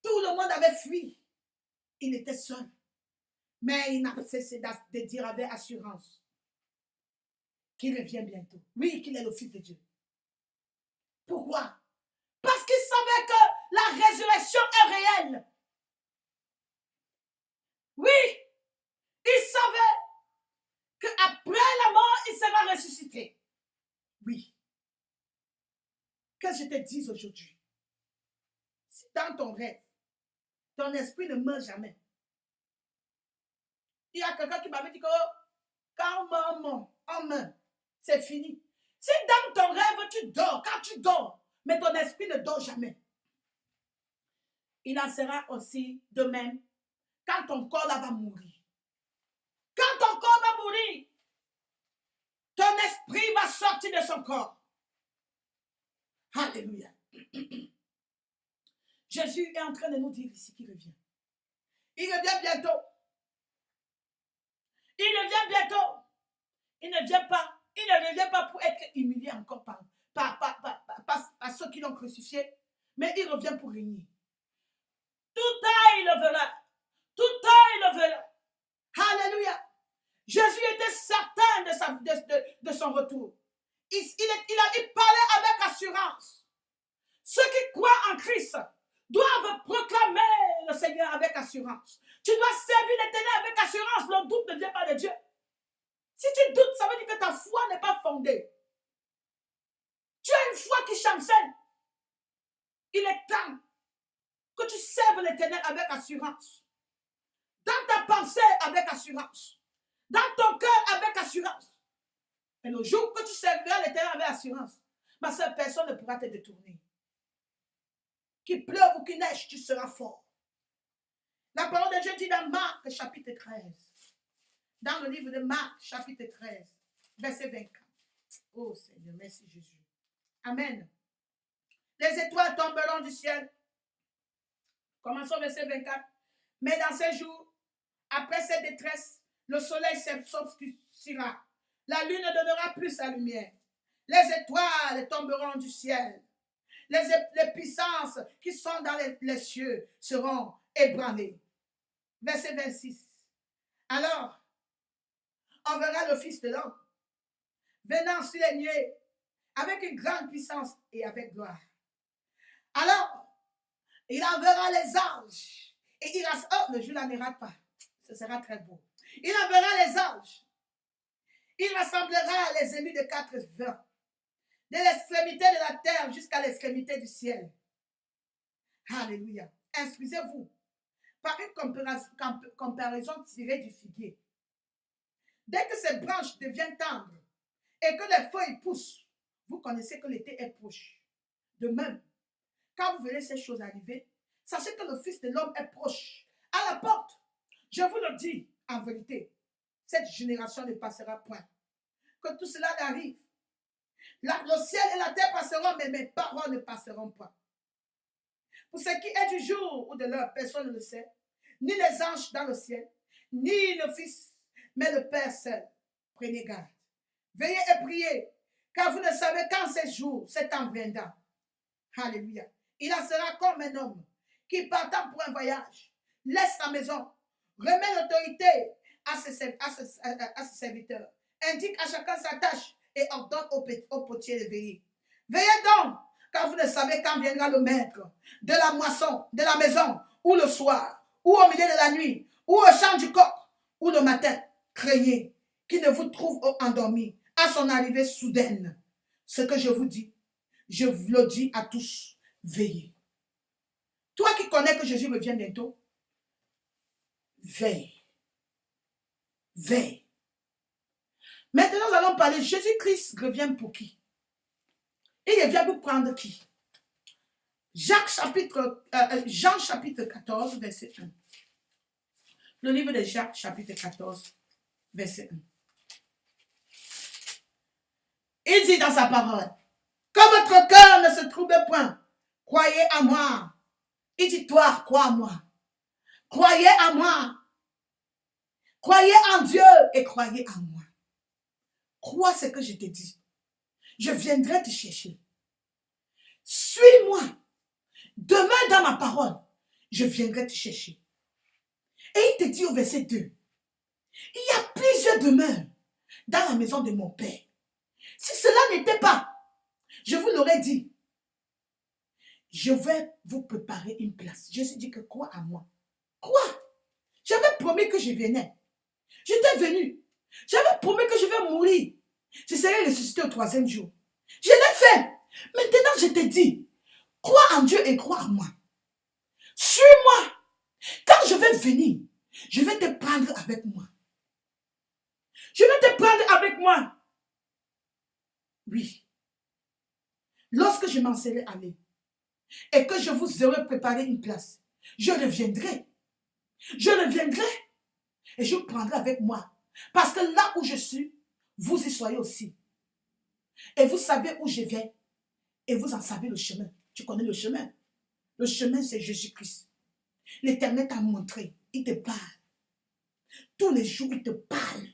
Tout le monde avait fui. Il était seul. Mais il n'a pas cessé de dire avec assurance qu'il revient bientôt. Oui, qu'il est le Fils de Dieu. Pourquoi? Parce qu'il savait que la résurrection est réelle. Oui, il savait qu'après la mort, il sera ressuscité. Oui. Que je te dise aujourd'hui, si dans ton rêve, ton esprit ne meurt jamais. Il y a quelqu'un qui m'avait dit que quand on meurt, c'est fini. Si dans ton rêve tu dors, quand tu dors, mais ton esprit ne dort jamais, il en sera aussi de même quand ton corps là va mourir. Quand ton corps va mourir, ton esprit va sortir de son corps. Alléluia. Jésus est en train de nous dire ici qu'il revient. Il revient bientôt. Il revient bientôt. Il ne revient pas pour être humilié encore par ceux qui l'ont crucifié, mais il revient pour régner. Tout œil il le verra. Tout œil il le verra. Alléluia. Jésus était certain de son retour. Il parlait avec assurance. Ceux qui croient en Christ doivent proclamer le Seigneur avec assurance. Tu dois servir l'Éternel avec assurance. Le doute ne vient pas de Dieu. Si tu doutes, ça veut dire que ta foi n'est pas fondée. Tu as une foi qui chancelle. Il est temps que tu serves l'Éternel avec assurance. Dans ta pensée avec assurance. Dans ton cœur avec assurance. Et le jour que tu serviras l'Éternel avec assurance, ma seule personne ne pourra te détourner. Qu'il pleuve ou qu'il neige, tu seras fort. La parole de Dieu dit dans Marc chapitre 13. Dans le livre de Marc chapitre 13, verset 24. Oh Seigneur, merci Jésus. Amen. Les étoiles tomberont du ciel. Commençons verset 24. Mais dans ces jours, après cette détresse, le soleil s'obscurcira. La lune ne donnera plus sa lumière. Les étoiles tomberont du ciel. Les puissances qui sont dans les cieux seront ébranlées. Verset 26. Alors, on verra le Fils de l'homme venant sur les nuées avec une grande puissance et avec gloire. Alors, il enverra les anges et il le jour là n'ira pas. Ce sera très beau. Il enverra les anges. Il rassemblera les élus de 4 vents, de l'extrémité de la terre jusqu'à l'extrémité du ciel. Alléluia. Instruisez-vous par une comparaison tirée du figuier. Dès que ces branches deviennent tendres et que les feuilles poussent, vous connaissez que l'été est proche. De même, quand vous verrez ces choses arriver, sachez que le Fils de l'homme est proche, à la porte. Je vous le dis en vérité, cette génération ne passera point. Que tout cela arrive. Le ciel et la terre passeront, mais mes paroles ne passeront pas. Pour ce qui est du jour ou de l'heure, personne ne le sait. Ni les anges dans le ciel, ni le Fils, mais le Père seul. Prenez garde. Veillez et priez, car vous ne savez quand ce jour, ce temps viendra. Alléluia. Il en sera comme un homme qui, partant pour un voyage, laisse sa maison, remet l'autorité à ses serviteurs, indique à chacun sa tâche et ordonne au potier de veiller. Veillez donc, car vous ne savez quand viendra le maître de la moisson, de la maison, ou le soir, ou au milieu de la nuit, ou au chant du coq, ou le matin, craignez qu'il ne vous trouve endormi à son arrivée soudaine. Ce que je vous dis, je vous le dis à tous, veillez. Toi qui connais que Jésus revient bientôt, veille. Veille. Maintenant, nous allons parler, Jésus-Christ revient pour qui? Il revient pour prendre qui? Jean chapitre 14, verset 1. Le livre de Jacques, chapitre 14, verset 1. Il dit dans sa parole, que votre cœur ne se trouble point, croyez en moi. Il dit, toi, crois en moi. Croyez en moi. Croyez en Dieu et croyez en moi. Crois ce que je te dis. Je viendrai te chercher. Suis-moi. Demain dans ma parole, je viendrai te chercher. Et il te dit au verset 2, il y a plusieurs demeures dans la maison de mon Père. Si cela n'était pas, je vous l'aurais dit, je vais vous préparer une place. Jésus dit que crois à moi. Quoi? J'avais promis que je venais. J'étais venu. J'avais promis que je vais mourir. Je serai ressuscité au 3e jour. Je l'ai fait. Maintenant, je te dis, crois en Dieu et crois en moi. Suis-moi. Quand je vais venir, je vais te prendre avec moi. Je vais te prendre avec moi. Oui. Lorsque je m'en serai allé et que je vous aurai préparé une place, je reviendrai. Je reviendrai et je vous prendrai avec moi. Parce que là où je suis, vous y soyez aussi. Et vous savez où je vais et vous en savez le chemin. Tu connais le chemin. Le chemin, c'est Jésus-Christ. L'Éternel t'a montré. Il te parle. Tous les jours, il te parle.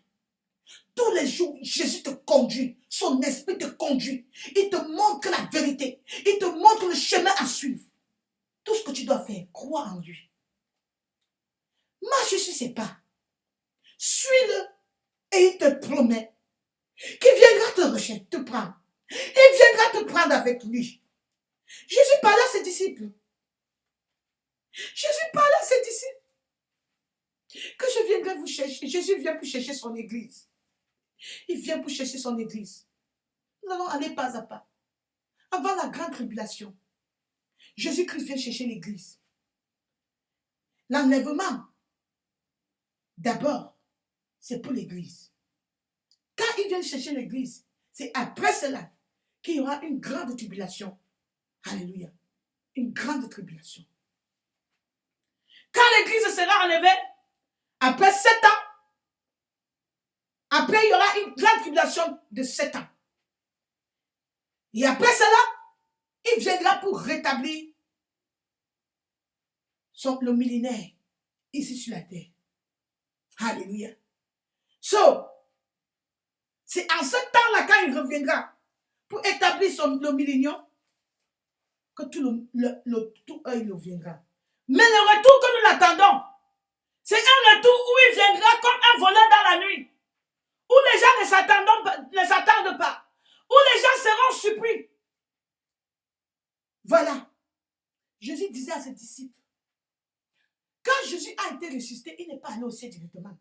Tous les jours, Jésus te conduit. Son esprit te conduit. Il te montre la vérité. Il te montre le chemin à suivre. Tout ce que tu dois faire, crois en lui. Marche sur ses pas. Suis-le. Et il te promet qu'il viendra te rechercher, te prendre. Il viendra te prendre avec lui. Jésus parlait à ses disciples. Jésus parlait à ses disciples. Que je viendrai vous chercher. Jésus vient pour chercher son église. Il vient pour chercher son église. Nous allons aller pas à pas. Avant la grande tribulation, Jésus-Christ vient chercher l'église. L'enlèvement, d'abord, c'est pour l'église. Quand il vient chercher l'église, c'est après cela qu'il y aura une grande tribulation. Alléluia. Une grande tribulation. Quand l'église sera enlevée, après 7 ans, après il y aura une grande tribulation de 7 ans. Et après cela, il viendra pour rétablir le millénaire ici sur la terre. Alléluia. C'est en ce temps-là, quand il reviendra pour établir le millénium, que tout œil le viendra. Mais le retour que nous l'attendons, c'est un retour où il viendra comme un voleur dans la nuit, où les gens ne s'attendent pas, où les gens seront surpris. Voilà. Jésus disait à ses disciples, quand Jésus a été ressuscité, il n'est pas allé au ciel directement.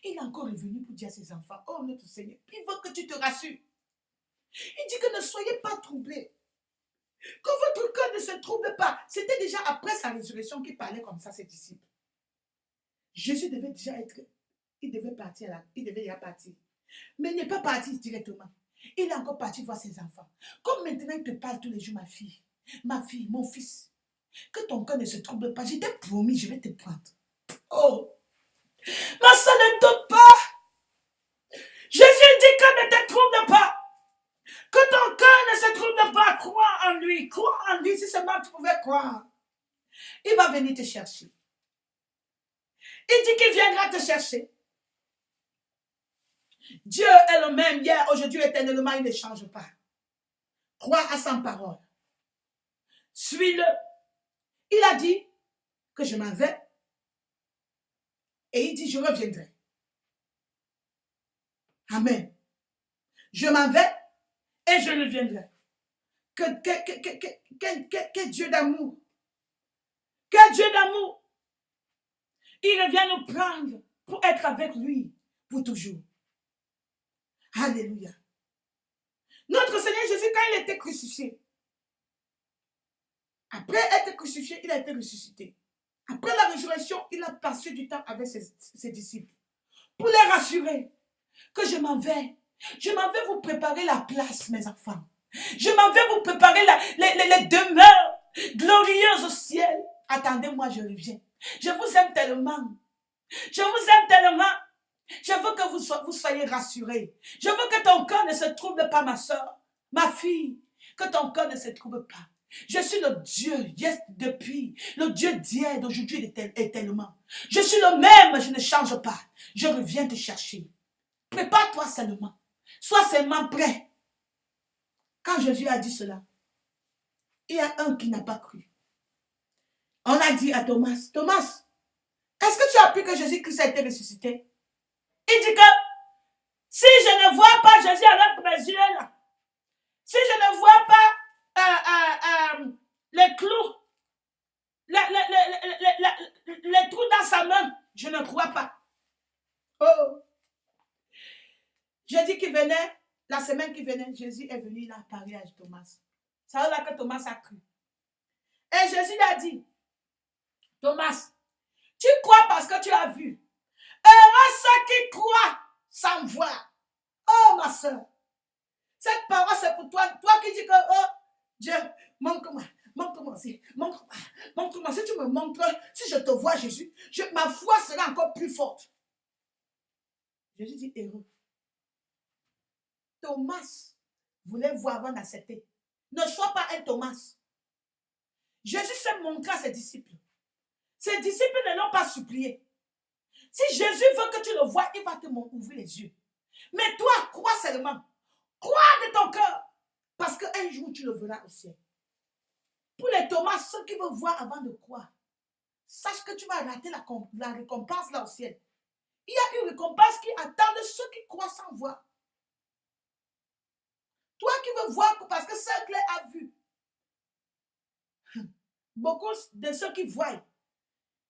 Il est encore revenu pour dire à ses enfants, oh notre Seigneur, il veut que tu te rassures. Il dit que ne soyez pas troublés. Que votre cœur ne se trouble pas. C'était déjà après sa résurrection qu'il parlait comme ça à ses disciples. Jésus devait déjà être, il devait partir là, il devait déjà partir. Mais il n'est pas parti directement. Il est encore parti voir ses enfants. Comme maintenant il te parle tous les jours, ma fille, mon fils. Que ton cœur ne se trouble pas. Je t'ai promis, je vais te prendre. Oh, ma soeur, ne doute pas. Jésus dit que ne te trouble pas. Que ton cœur ne se trouble pas. Crois en lui. Crois en lui si seulement tu pouvais croire. Il va venir te chercher. Il dit qu'il viendra te chercher. Dieu est le même hier, aujourd'hui, éternellement, il ne change pas. Crois à sa parole. Suis-le. Il a dit que je m'en vais. Et il dit, je reviendrai. Amen. Je m'en vais et je reviendrai. Que Dieu d'amour. Que Dieu d'amour. Il vient nous prendre pour être avec lui pour toujours. Alléluia. Notre Seigneur Jésus, quand il était crucifié, après être crucifié, il a été ressuscité. Après la résurrection, il a passé du temps avec ses disciples pour les rassurer que je m'en vais. Je m'en vais vous préparer la place, mes enfants. Je m'en vais vous préparer les demeures glorieuses au ciel. Attendez-moi, je reviens. Je vous aime tellement. Je vous aime tellement. Je veux que vous soyez rassurés. Je veux que ton cœur ne se trouble pas, ma soeur, ma fille. Que ton cœur ne se trouble pas. Je suis le Dieu, yes, depuis, le Dieu d'hier, d'aujourd'hui et tellement. Je suis le même, je ne change pas. Je reviens te chercher. Prépare-toi seulement. Sois seulement prêt. Quand Jésus a dit cela, il y a un qui n'a pas cru. On a dit à Thomas, Thomas, est-ce que tu as appris que Jésus-Christ a été ressuscité? Il dit que si je ne vois pas Jésus avec mes yeux là, si je ne vois pas les clous, les trous dans sa main, je ne crois pas. Oh! Jeudi qui venait, la semaine qui venait, Jésus est venu, il a parlé à Thomas. C'est là que Thomas a cru. Et Jésus lui a dit, Thomas, tu crois parce que tu as vu. Heureux ceux qui croient sans voir. Oh ma soeur, cette parole c'est pour toi. Toi qui dis que, oh Dieu, montre-moi. Montre-moi aussi, montre-moi. Si tu me montres, si je te vois, Jésus, ma foi sera encore plus forte. Jésus dit heureux. Thomas voulait voir avant d'accepter. Ne sois pas un Thomas. Jésus s'est montré à ses disciples. Ses disciples ne l'ont pas supplié. Si Jésus veut que tu le vois, il va te ouvrir les yeux. Mais toi, crois seulement. Crois de ton cœur. Parce qu'un jour, tu le verras au ciel. Pour les Thomas, ceux qui veulent voir avant de croire, sache que tu vas rater la récompense là au ciel. Il y a une récompense qui attend de ceux qui croient sans voir. Toi qui veux voir parce que ce clé a vu. Beaucoup de ceux qui voient,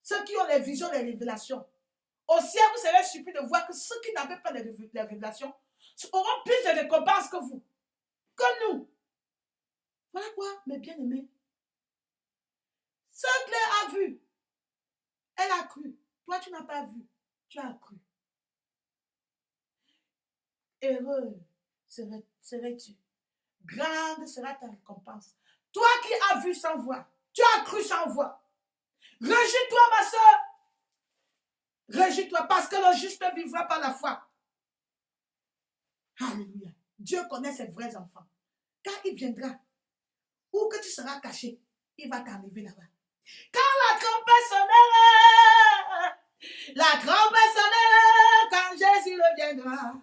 ceux qui ont les visions, les révélations, au ciel, vous serez surpris de voir que ceux qui n'avaient pas les révélations auront plus de récompenses que vous, que nous. Voilà quoi, mes bien-aimés. Ce clé a vu. Elle a cru. Toi, tu n'as pas vu. Tu as cru. Heureux serais-tu. Grande sera ta récompense. Toi qui as vu sans voir. Tu as cru sans voir. Réjouis-toi, ma soeur. Réjouis-toi parce que le juste vivra par la foi. Alléluia. Dieu connaît ses vrais enfants. Quand il viendra, où que tu seras caché, il va t'arriver là-bas. Quand la trompette sonnera, quand Jésus reviendra,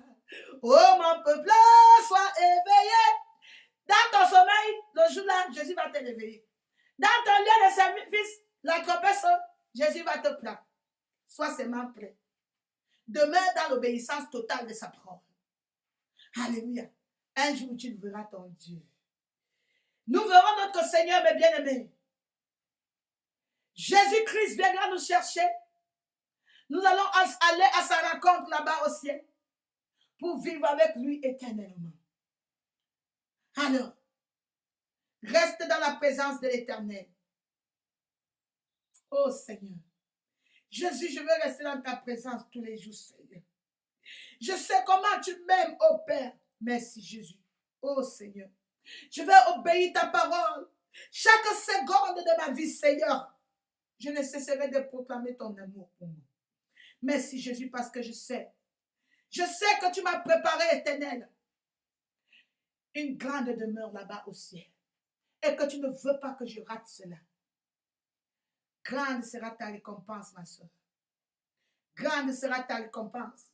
oh mon peuple, sois éveillé. Dans ton sommeil, le jour-là, Jésus va te réveiller. Dans ton lieu de service, la trompette sonne, Jésus va te prendre. Sois seulement prêt. Demeure dans l'obéissance totale de sa parole. Alléluia. Un jour, tu verras ton Dieu. Nous verrons notre Seigneur, mes bien-aimés. Jésus-Christ viendra nous chercher. Nous allons aller à sa rencontre là-bas au ciel pour vivre avec lui éternellement. Alors, reste dans la présence de l'Éternel. Oh Seigneur. Jésus, je veux rester dans ta présence tous les jours, Seigneur. Je sais comment tu m'aimes, oh Père. Merci Jésus. Oh Seigneur. Je vais obéir ta parole. Chaque seconde de ma vie, Seigneur, je ne cesserai de proclamer ton amour pour moi. Merci Jésus parce que je sais que tu m'as préparé, Éternel, une grande demeure là-bas au ciel. Et que tu ne veux pas que je rate cela. Grande sera ta récompense, ma soeur. Grande sera ta récompense.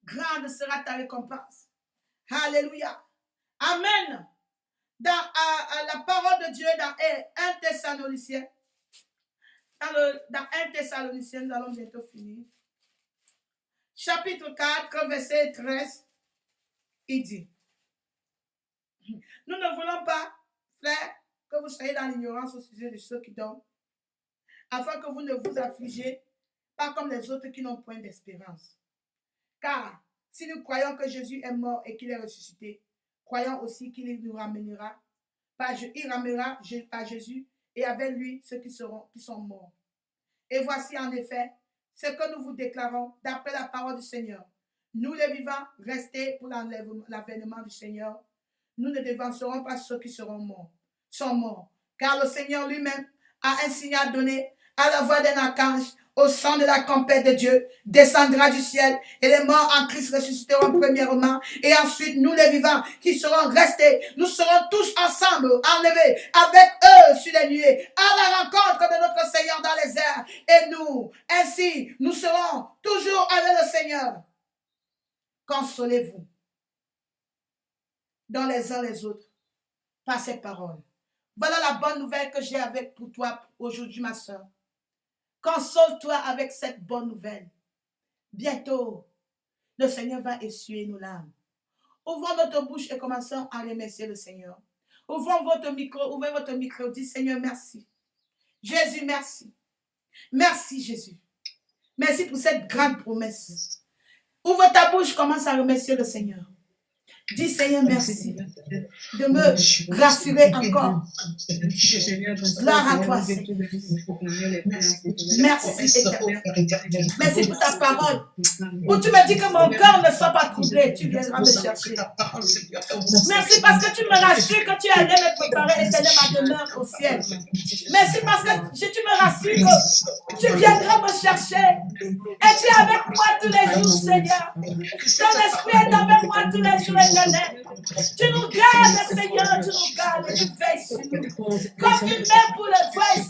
Grande sera ta récompense. Alléluia. Amen. Dans la parole de Dieu dans 1 Thessaloniciens, dans 1 Thessaloniciens, nous allons bientôt finir. Chapitre 4, verset 13, il dit, nous ne voulons pas, frères, que vous soyez dans l'ignorance au sujet de ceux qui dorment, afin que vous ne vous affligez pas comme les autres qui n'ont point d'espérance. Car si nous croyons que Jésus est mort et qu'il est ressuscité, croyons aussi qu'il nous ramènera, il ramènera par Jésus et avec lui ceux qui sont morts. Et voici en effet ce que nous vous déclarons d'après la parole du Seigneur. Nous les vivants, restés pour l'avènement du Seigneur, nous ne devancerons pas ceux qui sont morts. Car le Seigneur lui-même a un signal donné à la voix d'un archange, au son de la trompette de Dieu, descendra du ciel, et les morts en Christ ressusciteront premièrement, et ensuite nous les vivants qui serons restés, nous serons tous ensemble enlevés avec eux sur les nuées, à la rencontre de notre Seigneur dans les airs, et nous, ainsi, nous serons toujours avec le Seigneur. Consolez-vous dans les uns les autres par ces paroles. Voilà la bonne nouvelle que j'ai avec pour toi aujourd'hui, ma soeur. Console-toi avec cette bonne nouvelle. Bientôt, le Seigneur va essuyer nos larmes. Ouvrons notre bouche et commençons à remercier le Seigneur. Ouvrez votre micro, dis Seigneur, merci. Jésus, merci. Merci, Jésus. Merci pour cette grande promesse. Ouvre ta bouche, commence à remercier le Seigneur. Dis Seigneur, merci de me rassurer encore. Gloire à toi, Seigneur. Merci, Éternel. Merci pour ta parole. Où tu me dis que mon cœur ne soit pas troublé, tu viendras me chercher. Merci parce que tu me rassures que tu allais me préparer, Éternel, ma demeure au ciel. Merci parce que tu me rassures que tu viendras me chercher. Et tu es avec moi tous les jours, Seigneur. Ton esprit est avec moi tous les jours, Éternel. Tu nous gardes, Seigneur, tu nous gardes et tu veilles sur nous. Comme une mère pour le voice,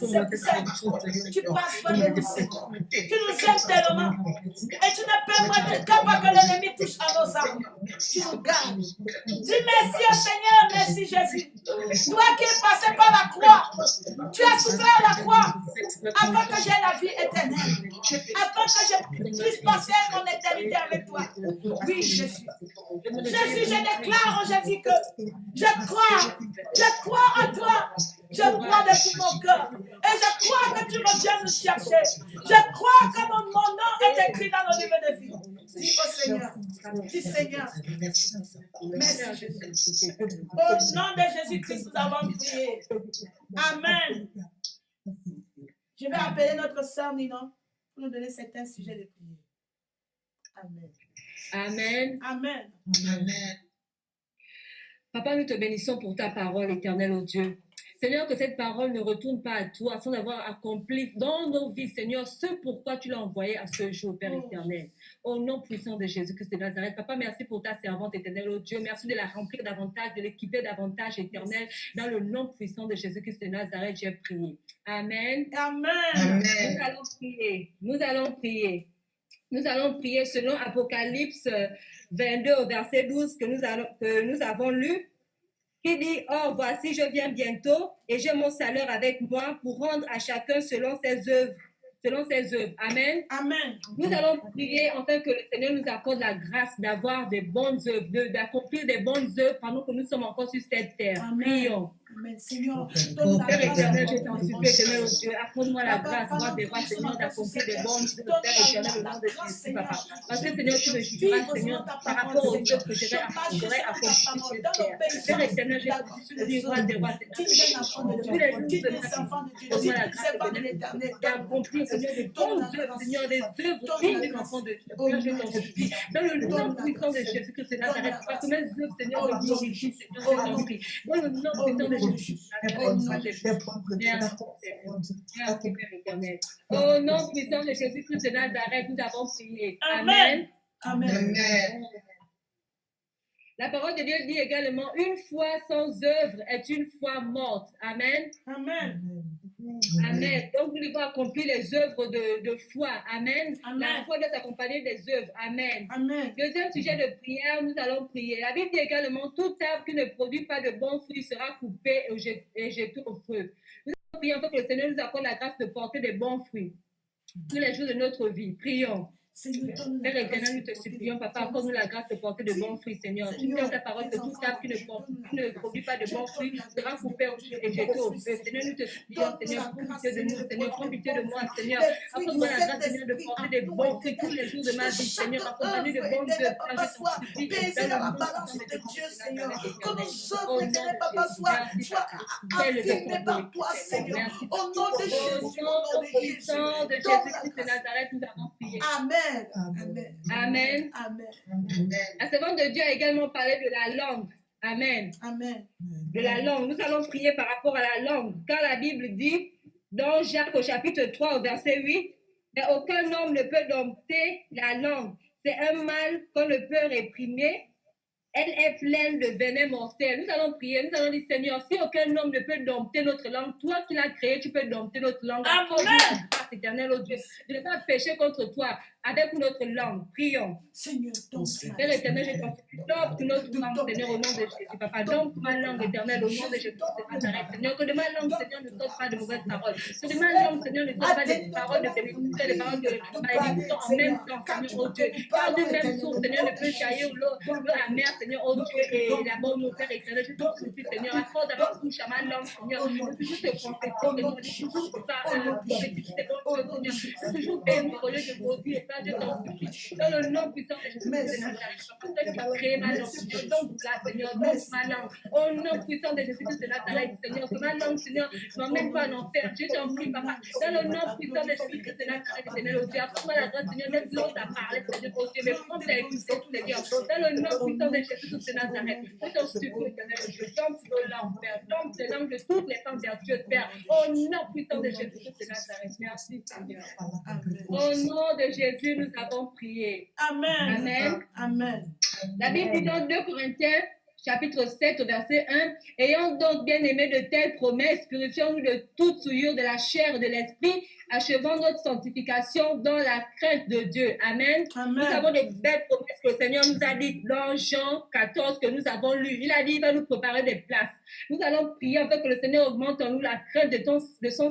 tu prends soin de nous, Seigneur. Tu nous aimes tellement. Et tu ne permets pas que l'ennemi touche à nos âmes. Tu nous gardes. Dis merci au Seigneur, merci Jésus. Toi qui es passé par la croix, tu as souffert à la croix afin que j'aie la vie éternelle. Afin que je puisse passer mon éternité avec toi. Oui, Jésus. Jésus, je déclare en Jésus que je crois en toi. Je crois de tout mon cœur. Et je crois que tu reviens nous chercher. Je crois que mon nom est écrit dans le livre de vie. Dis au Seigneur. Dis Seigneur. Merci Jésus. Au nom de Jésus-Christ, nous avons prié. Amen. Je vais appeler notre sœur Ninon pour nous donner certains sujets de prière. Amen. Amen. Amen. Amen. Papa, nous te bénissons pour ta parole, éternelle, ô Dieu. Seigneur, que cette parole ne retourne pas à toi sans avoir accompli dans nos vies, Seigneur, ce pourquoi tu l'as envoyé à ce jour, Père éternel. Au nom puissant de Jésus-Christ de Nazareth. Papa, merci pour ta servante éternelle, ô Dieu. Merci de la remplir davantage, de l'équiper davantage, éternel. Dans le nom puissant de Jésus-Christ de Nazareth, j'ai prié. Amen. Amen. Nous allons prier. Nous allons prier. Nous allons prier selon Apocalypse 22 au verset 12 que nous avons lu, qui dit « Or, voici, je viens bientôt et j'ai mon salaire avec moi pour rendre à chacun selon ses œuvres. » Amen. Amen. Nous allons prier afin que le Seigneur nous accorde la grâce d'avoir des bonnes œuvres, d'accomplir des bonnes œuvres pendant que nous sommes encore sur cette terre. Amen. Prions. Amen. Seigneur, donne la Père grâce. éternel, je t'en supplie, éternel Dieu, accorde-moi la grâce, moi, des rois, Seigneur, d'accomplir des bonnes œuvres, Père éternel, au nom de Jésus, Papa. Parce que, Seigneur, tu me jugeras, Seigneur, par rapport aux œuvres que j'aurais accompli sur cette terre. Père éternel, je t'en supplie, roi des rois, Seigneur, tous les jours de ma vie, donne-moi la grâce, éternel, d'accomplir, Seigneur, des bonnes œuvres, Seigneur, des œuvres dignes d'un enfant de Dieu. Père, je t'en supplie. Dans le nom puissant de Jésus-Christ de Nazareth, parce que mes œuvres, Seigneur, te glorifient, Seigneur, je t'en prie. Dans le nom puissant de Jésus. Au nom puissant de Jésus-Christ de Nazareth, nous avons prié. Amen. Amen. La parole de Dieu dit également, une foi sans œuvre est une foi morte. Amen. Amen. Amen. Donc, nous devons accomplir les œuvres de foi. Amen. Amen. La foi doit s'accompagner des œuvres. Amen. Amen. Deuxième sujet de prière, nous allons prier. La Bible dit également, tout arbre qui ne produit pas de bons fruits sera coupé et jeté au feu. Nous allons prier afin que le Seigneur nous accorde la grâce de porter des bons fruits tous les jours de notre vie. Prions. Seigneur, donne Père la éternel, nous te grâce de supplions, porter Papa, des accorde-nous la bons grâce de porter de bons fruits, Seigneur. Tu dis Seigneur, dans ta parole que les tout enfants arbre qui que ne, tu porte, donnes qui la ne grâce. produit pas de Dieu, bons donne fruits la sera grâce de coupé porter et de jeté bons au fruits, feu. Seigneur, nous te supplions, donne-nous Seigneur, la prends grâce, pitié de Seigneur, nous, de Seigneur, porter prends de pitié de bons moi, fruits. Seigneur. Les fruits du Accorde-moi la grâce, Seigneur, de Saint-Esprit en porter des nous, bons fruits tous éternel. les jours de Que ma vie, chaque Seigneur, accompagné de œuvre, bonnes éternel, œuvres. Car Papa, je t'en soit supplie, pesée dans dans le la nom balance puissant de de Dieu, Jésus de Seigneur. Nazareth Que éternel. nos œuvres, Au nom éternel, de Papa, Jésus, soient, merci, soient Papa. Tel est affirmées ton par autorité, toi, Seigneur. Seigneur. Merci, Au Papa. nom de Au Jésus, au nom nom de Jésus. puissant de Donne la Jésus-Christ de grâce. Nazareth, nous avons prié. Amen. Amen. Amen. Amen. Amen. La servante de Dieu a également parlé de la langue. Amen. Amen. De la langue. Nous allons prier par rapport à la langue. Car la Bible dit, dans Jacques au chapitre 3, au verset 8, mais aucun homme ne peut dompter la langue. C'est un mal qu'on ne peut réprimer. Elle est pleine de venin mortel. Nous allons prier, nous allons dire, Seigneur, si aucun homme ne peut dompter notre langue, toi qui l'as créé, tu peux dompter notre langue. Accorde-nous la grâce éternelle, oh Dieu, de ne pas pécher contre toi avec notre langue. Prions. Seigneur, donne Père éternel, je t'en supplie, dompte notre langue, Seigneur, au nom de Jésus, Papa. Dompte ma langue éternelle, au nom de Jésus de Nazareth, Seigneur. Que de ma langue, Seigneur, ne sorte pas de mauvaises paroles. Que de ma langue, Seigneur, ne sorte pas des paroles de bénédiction, des paroles de malédiction en même temps, Seigneur, oh Dieu. Car d'une même source, Seigneur, ne peut jaillir l'eau amère, Seigneur, oh Dieu, et la bonne eau, Père éternel. Je t'en supplie, Seigneur, accorde à ma bouche, à ma langue, Seigneur, de toujours te confesser, Seigneur, de toujours prophétiser tes bonnes choses, Seigneur, de toujours bénir au lieu de maudire, et ça, je t'en supplie. Dans le nom puissant de Jésus de Nazareth, Papa, toi qui as créé ma langue, Seigneur, donc là, Seigneur, donc ma langue. Au nom puissant de Jésus de Nazareth, Seigneur, que ma langue, Seigneur, ne m'emmène pas en enfer. Je t'en prie, Papa. Dans le nom puissant de Jésus de Nazareth, Seigneur, au Dieu, accorde-moi la grâce, Seigneur, d'être l'autre à parler, Seigneur, au Dieu, mais prends ta écoutée, Seigneur. Dans le nom puissant de Jésus de Nazareth, je t'en supplie, Éternel, je tombe nos langues, Père, tombe les langues de toutes les femmes vertueuses, Père. Au nom puissant de Jésus de Nazareth, merci, Seigneur. Au nom de Jésus, nous avons prié. Amen. Amen. Amen. La Bible dit dans 2 Corinthiens, chapitre 7, au verset 1, « Ayant donc bien aimé de telles promesses, purifions-nous de toute souillure de la chair et de l'esprit, achevant notre sanctification dans la crainte de Dieu. » Amen. Amen. Nous avons des belles promesses que le Seigneur nous a dites dans Jean 14 que nous avons lu. Il a dit, il va nous préparer des places. Nous allons prier afin que le Seigneur augmente en nous la crainte de son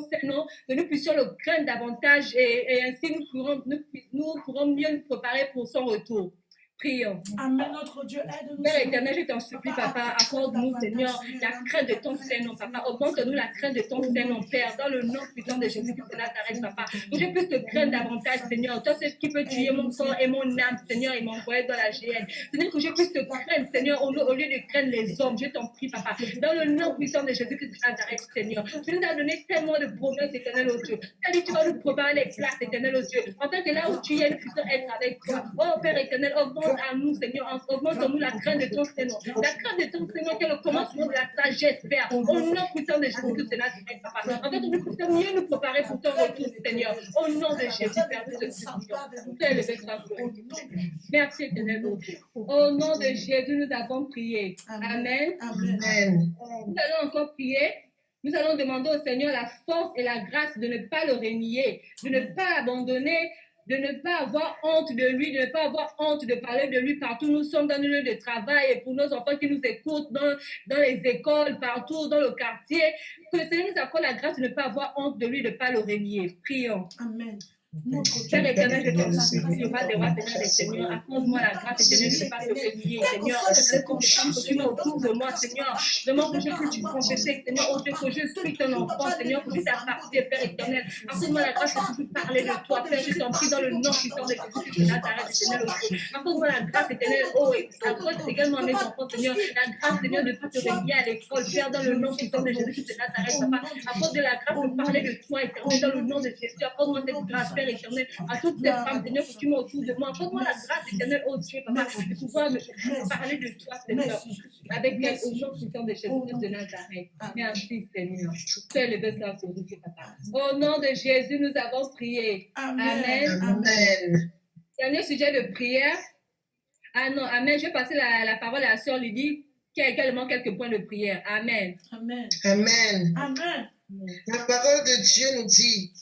Saint-Nom, que nous puissions le craindre davantage et ainsi nous pourrons mieux nous préparer pour son retour. Prions. Amen, notre Dieu, aide-nous. Père éternel, je t'en supplie, Papa, accorde-nous, Seigneur, la crainte de ton Saint-Nom, Papa. Augmente-nous la crainte de ton Saint-Nom, Père, dans le nom puissant de Jésus-Christ de Nazareth, Papa. Que je puisse te craindre davantage, Seigneur. Toi, c'est ce qui peut tuer mon corps et mon âme, Seigneur, et m'envoyer dans la GN. Seigneur, que je puisse te craindre, Seigneur, au lieu de craindre les hommes. Je t'en prie, Papa. Dans le nom puissant de Jésus-Christ de Nazareth, Seigneur. Tu nous as donné tellement de promesses, éternel, au Dieu. Tu as dit, tu vas nous préparer les places, éternel, au Dieu. En fait, que là où tu es, nous puissions être avec toi. Oh, Père éternel, augmente à nous, Seigneur. Augmente en nous la crainte de ton Seigneur. La crainte de ton Seigneur qui est le commencement de la sagesse, Père. Au nom puissant de Jésus-Christ de Nazareth, Papa. En fait, nous puissions mieux nous préparer pour ton retour, Seigneur. Au nom de Jésus, Père, nous te supplions. Fais le vêtement. Merci, éternel. Au nom de Jésus, nous avons prié. Amen. Amen. Nous allons encore prier. Nous allons demander au Seigneur la force et la grâce de ne pas le renier, de ne pas l'abandonner, de ne pas avoir honte de lui, de ne pas avoir honte de parler de lui partout. Nous sommes dans nos lieux de travail et pour nos enfants qui nous écoutent dans les écoles, partout, dans le quartier. Que le Seigneur nous accorde la grâce de ne pas avoir honte de lui, de ne pas le renier. Prions. Amen. Père éternel, je te supplie, roi des rois, Seigneur des seigneurs, accorde-moi la grâce éternelle de ne pas te renier, Seigneur. Avec toutes les femmes que tu mets autour de moi, Seigneur. Demande que je puisse te confesser, Seigneur, oh Dieu, que je suis ton enfant, Seigneur, que je t'appartiens, Père éternel. Accorde-moi la grâce de toujours parler de toi, Père, je t'en prie dans le nom puissant de Jésus de Nazareth, Seigneur, oh Dieu. Accorde-moi la grâce éternelle, oh, et accorde également à mes enfants, Seigneur, la grâce, Seigneur, de ne pas te renier à l'école, Père, dans le nom puissant de Jésus de Nazareth, Papa. Accorde la grâce de parler de toi, éternel, dans le nom de Jésus. Accorde-moi cette grâce, Père éternel, à toutes ces femmes, Seigneur, que tu mets autour de moi. Accorde-moi la grâce éternelle, oh Dieu, Papa, de pouvoir me parler de toi, Seigneur, avec quel au nom puissant de Jésus de Nazareth. Merci, Seigneur. Fais le besoin pour nous, Papa. Au nom de Jésus, nous avons prié. Amen. Amen. Dernier sujet de prière. Ah non, Amen. Je vais passer la parole à la sœur Lydie, qui a également quelques points de prière. Amen. Amen. Amen. Amen. La parole de Dieu nous dit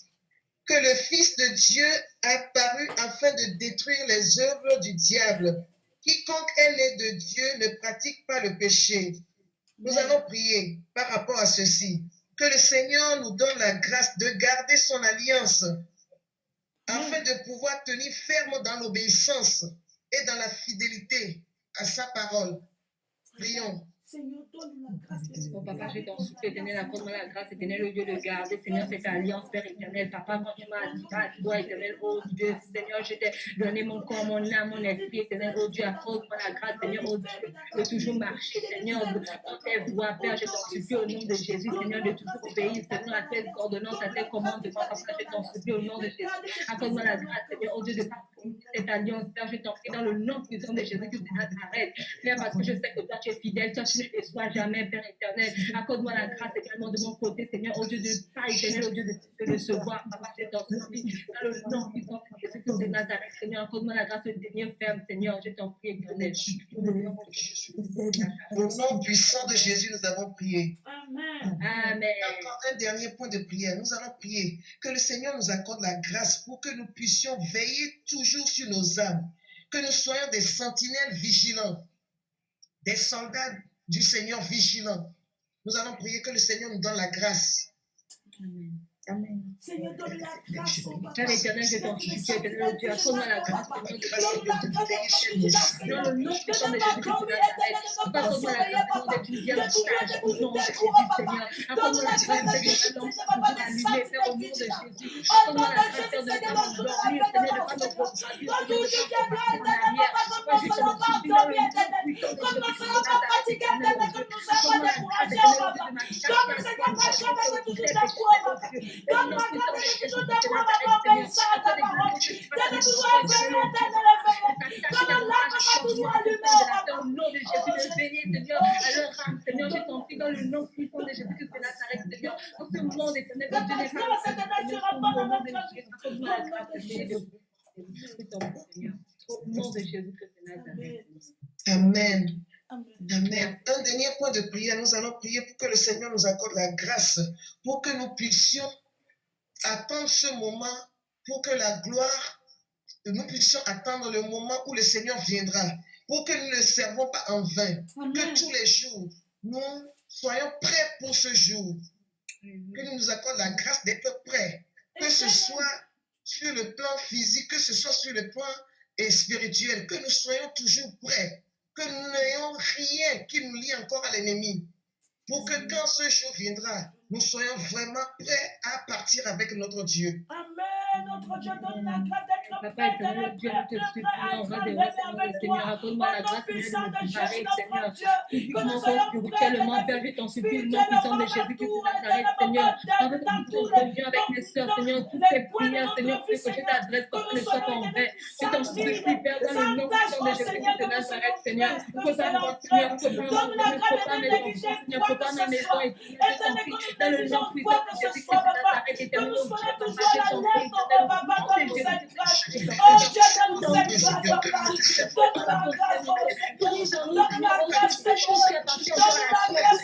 que le Fils de Dieu a paru afin de détruire les œuvres du diable. Quiconque est né de Dieu ne pratique pas le péché. Nous allons prier par rapport à ceci. Que le Seigneur nous donne la grâce de garder son alliance afin de pouvoir tenir ferme dans l'obéissance et dans la fidélité à sa parole. Prions. Seigneur, donne la grâce de Oh papa, je t'en supplie, éternel, accorde-moi la grâce, éternel, au Dieu de garder, Seigneur, cette alliance, Père éternel. Papa, quand tu m'as dit, à toi, éternel, oh Dieu, Seigneur, je t'ai donné mon corps, mon âme, mon esprit, éternel, oh Dieu, accorde-moi la grâce, Seigneur, oh Dieu, de toujours marcher, Seigneur, dans tes voies, Père, je t'en supplie au nom de Jésus, Seigneur, de toujours obéir, Seigneur, à tes ordonnances, à tes commandements, papa, je t'en supplie au nom de Jésus. Accorde-moi la grâce, Seigneur, oh Dieu, de parcourir cette alliance, Père, je t'en prie dans le nom puissant de Jésus, que cela s'arrête, Père, parce que je sais que toi, tu es fidèle, toi, tu ne déçois jamais, Père éternel. Accorde-moi la grâce également de mon côté, Seigneur, au Dieu de Père éternel, au Dieu de te recevoir, papa, je t'en supplie, dans le nom puissant de Jésus, que c'est Nazareth, Seigneur, accorde-moi la grâce de tenir ferme, Seigneur, je t'en prie, éternel. Au nom puissant de Jésus, nous avons prié. Amen. Amen. Encore un dernier point de prière. Nous allons prier que le Seigneur nous accorde la grâce pour que nous puissions veiller toujours sur nos âmes, que nous soyons des sentinelles vigilants, des soldats du Seigneur vigilants. Nous allons prier que le Seigneur nous donne la grâce. Amen. Seigneur, donne la grâce au papa. Père éternel, je t'en supplie, éternel, oh Dieu, accorde-moi la grâce, Seigneur, de veiller chez nous. Dans le nom puissant de Jésus de Nazareth, accorde-moi la grâce d'être une vierge sage au nom de Jésus, Seigneur. Accorde-moi la grâce d'être un homme allumé, Père, au nom de Jésus. Accorde-moi la grâce, Père, de ne pas m'endormir, Seigneur, de ne pas me reproduire, Seigneur, de ne pas repartir en arrière. Moi, je t'en supplie dans le nom puissant de Jésus de Nazareth, éternel, oh Dieu. Accorde-moi la grâce, éternel, oh Dieu, de ma Seigneur, je t'en prie dans le nom puissant de Jésus que c'est Nazareth, Seigneur, dans ce monde éternel, de Dieu n'est pas au nom de Jésus que c'est Nazareth. Amen. Amen. Amen. Un dernier point de prière. Nous allons prier pour que le Seigneur nous accorde la grâce, pour que nous puissions attendre ce moment, pour que la gloire, nous puissions attendre le moment où le Seigneur viendra, pour que nous ne servons pas en vain, que tous les jours, nous soyons prêts pour ce jour, que nous nous accorde la grâce d'être prêts, que ce soit sur le plan physique, que ce soit sur le plan spirituel, que nous soyons toujours prêts, que nous n'ayons rien qui nous lie encore à l'ennemi, pour que quand ce jour viendra, nous soyons vraiment prêts à partir avec notre Dieu. Amen. Notre Dieu donne la grâce d'être Papa prêt, éternel, Dieu, nous te supplions, d'être rendez-nous, prêt Seigneur, avec Seigneur, toi. accorde-moi la Au nom grâce, puissant Seigneur, de de me Jésus, préparer, notre Seigneur, Dieu, que physiquement, nous soyons spirituellement, prêts, Père, je t'en supplie, au nom puissant de Jésus, que tu Nazareth, Seigneur, en fait, nous sommes avec mes soeurs, Seigneur, toutes ces prières, Seigneur, que je t'adresse, papa, ne soient pas en vain, je t'en supplie, Père, dans le nom puissant de Jésus, que tu Nazareth, Seigneur, prépare-moi, Seigneur, prépare-moi, prépare mes enfants, Seigneur, prépare ma maison, et je t'en prie, dans le nom puissant de Jésus, que tu Nazareth, éternel, oh Dieu, papa, je t'en prie, éternel, au nom de Jésus, que tu oh Dieu, donne-nous cette grâce, papa. Donne-nous la grâce, oh Seigneur. Donne-nous la grâce, Seigneur. Donne-nous la grâce,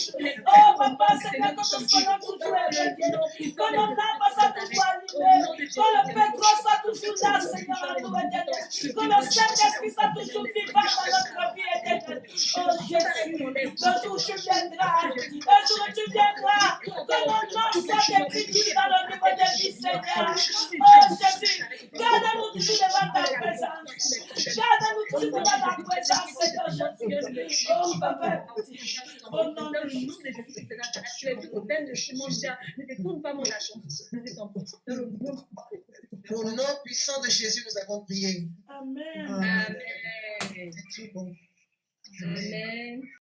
Seigneur. Oh, papa, Seigneur, que nous soyons toujours éveillés. Que nos lampes soient toujours allumées. Que le pétrole soit toujours là, Seigneur, à nous éternel. Que le Saint-Esprit soit toujours vivant dans notre vie éternelle. Oh Jésus, le jour où tu viendras, le jour où tu viendras, que nos noms soient écrits dans le livre de vie, Seigneur. Oh Jésus, garde-nous toujours devant ta présence. Garde-nous toujours devant ta présence, Seigneur Jésus. Oh Papa, au nom de Jésus. Au nom puissant de Jésus, nous avons prié. Amen. Amen. C'est tout bon. Amen.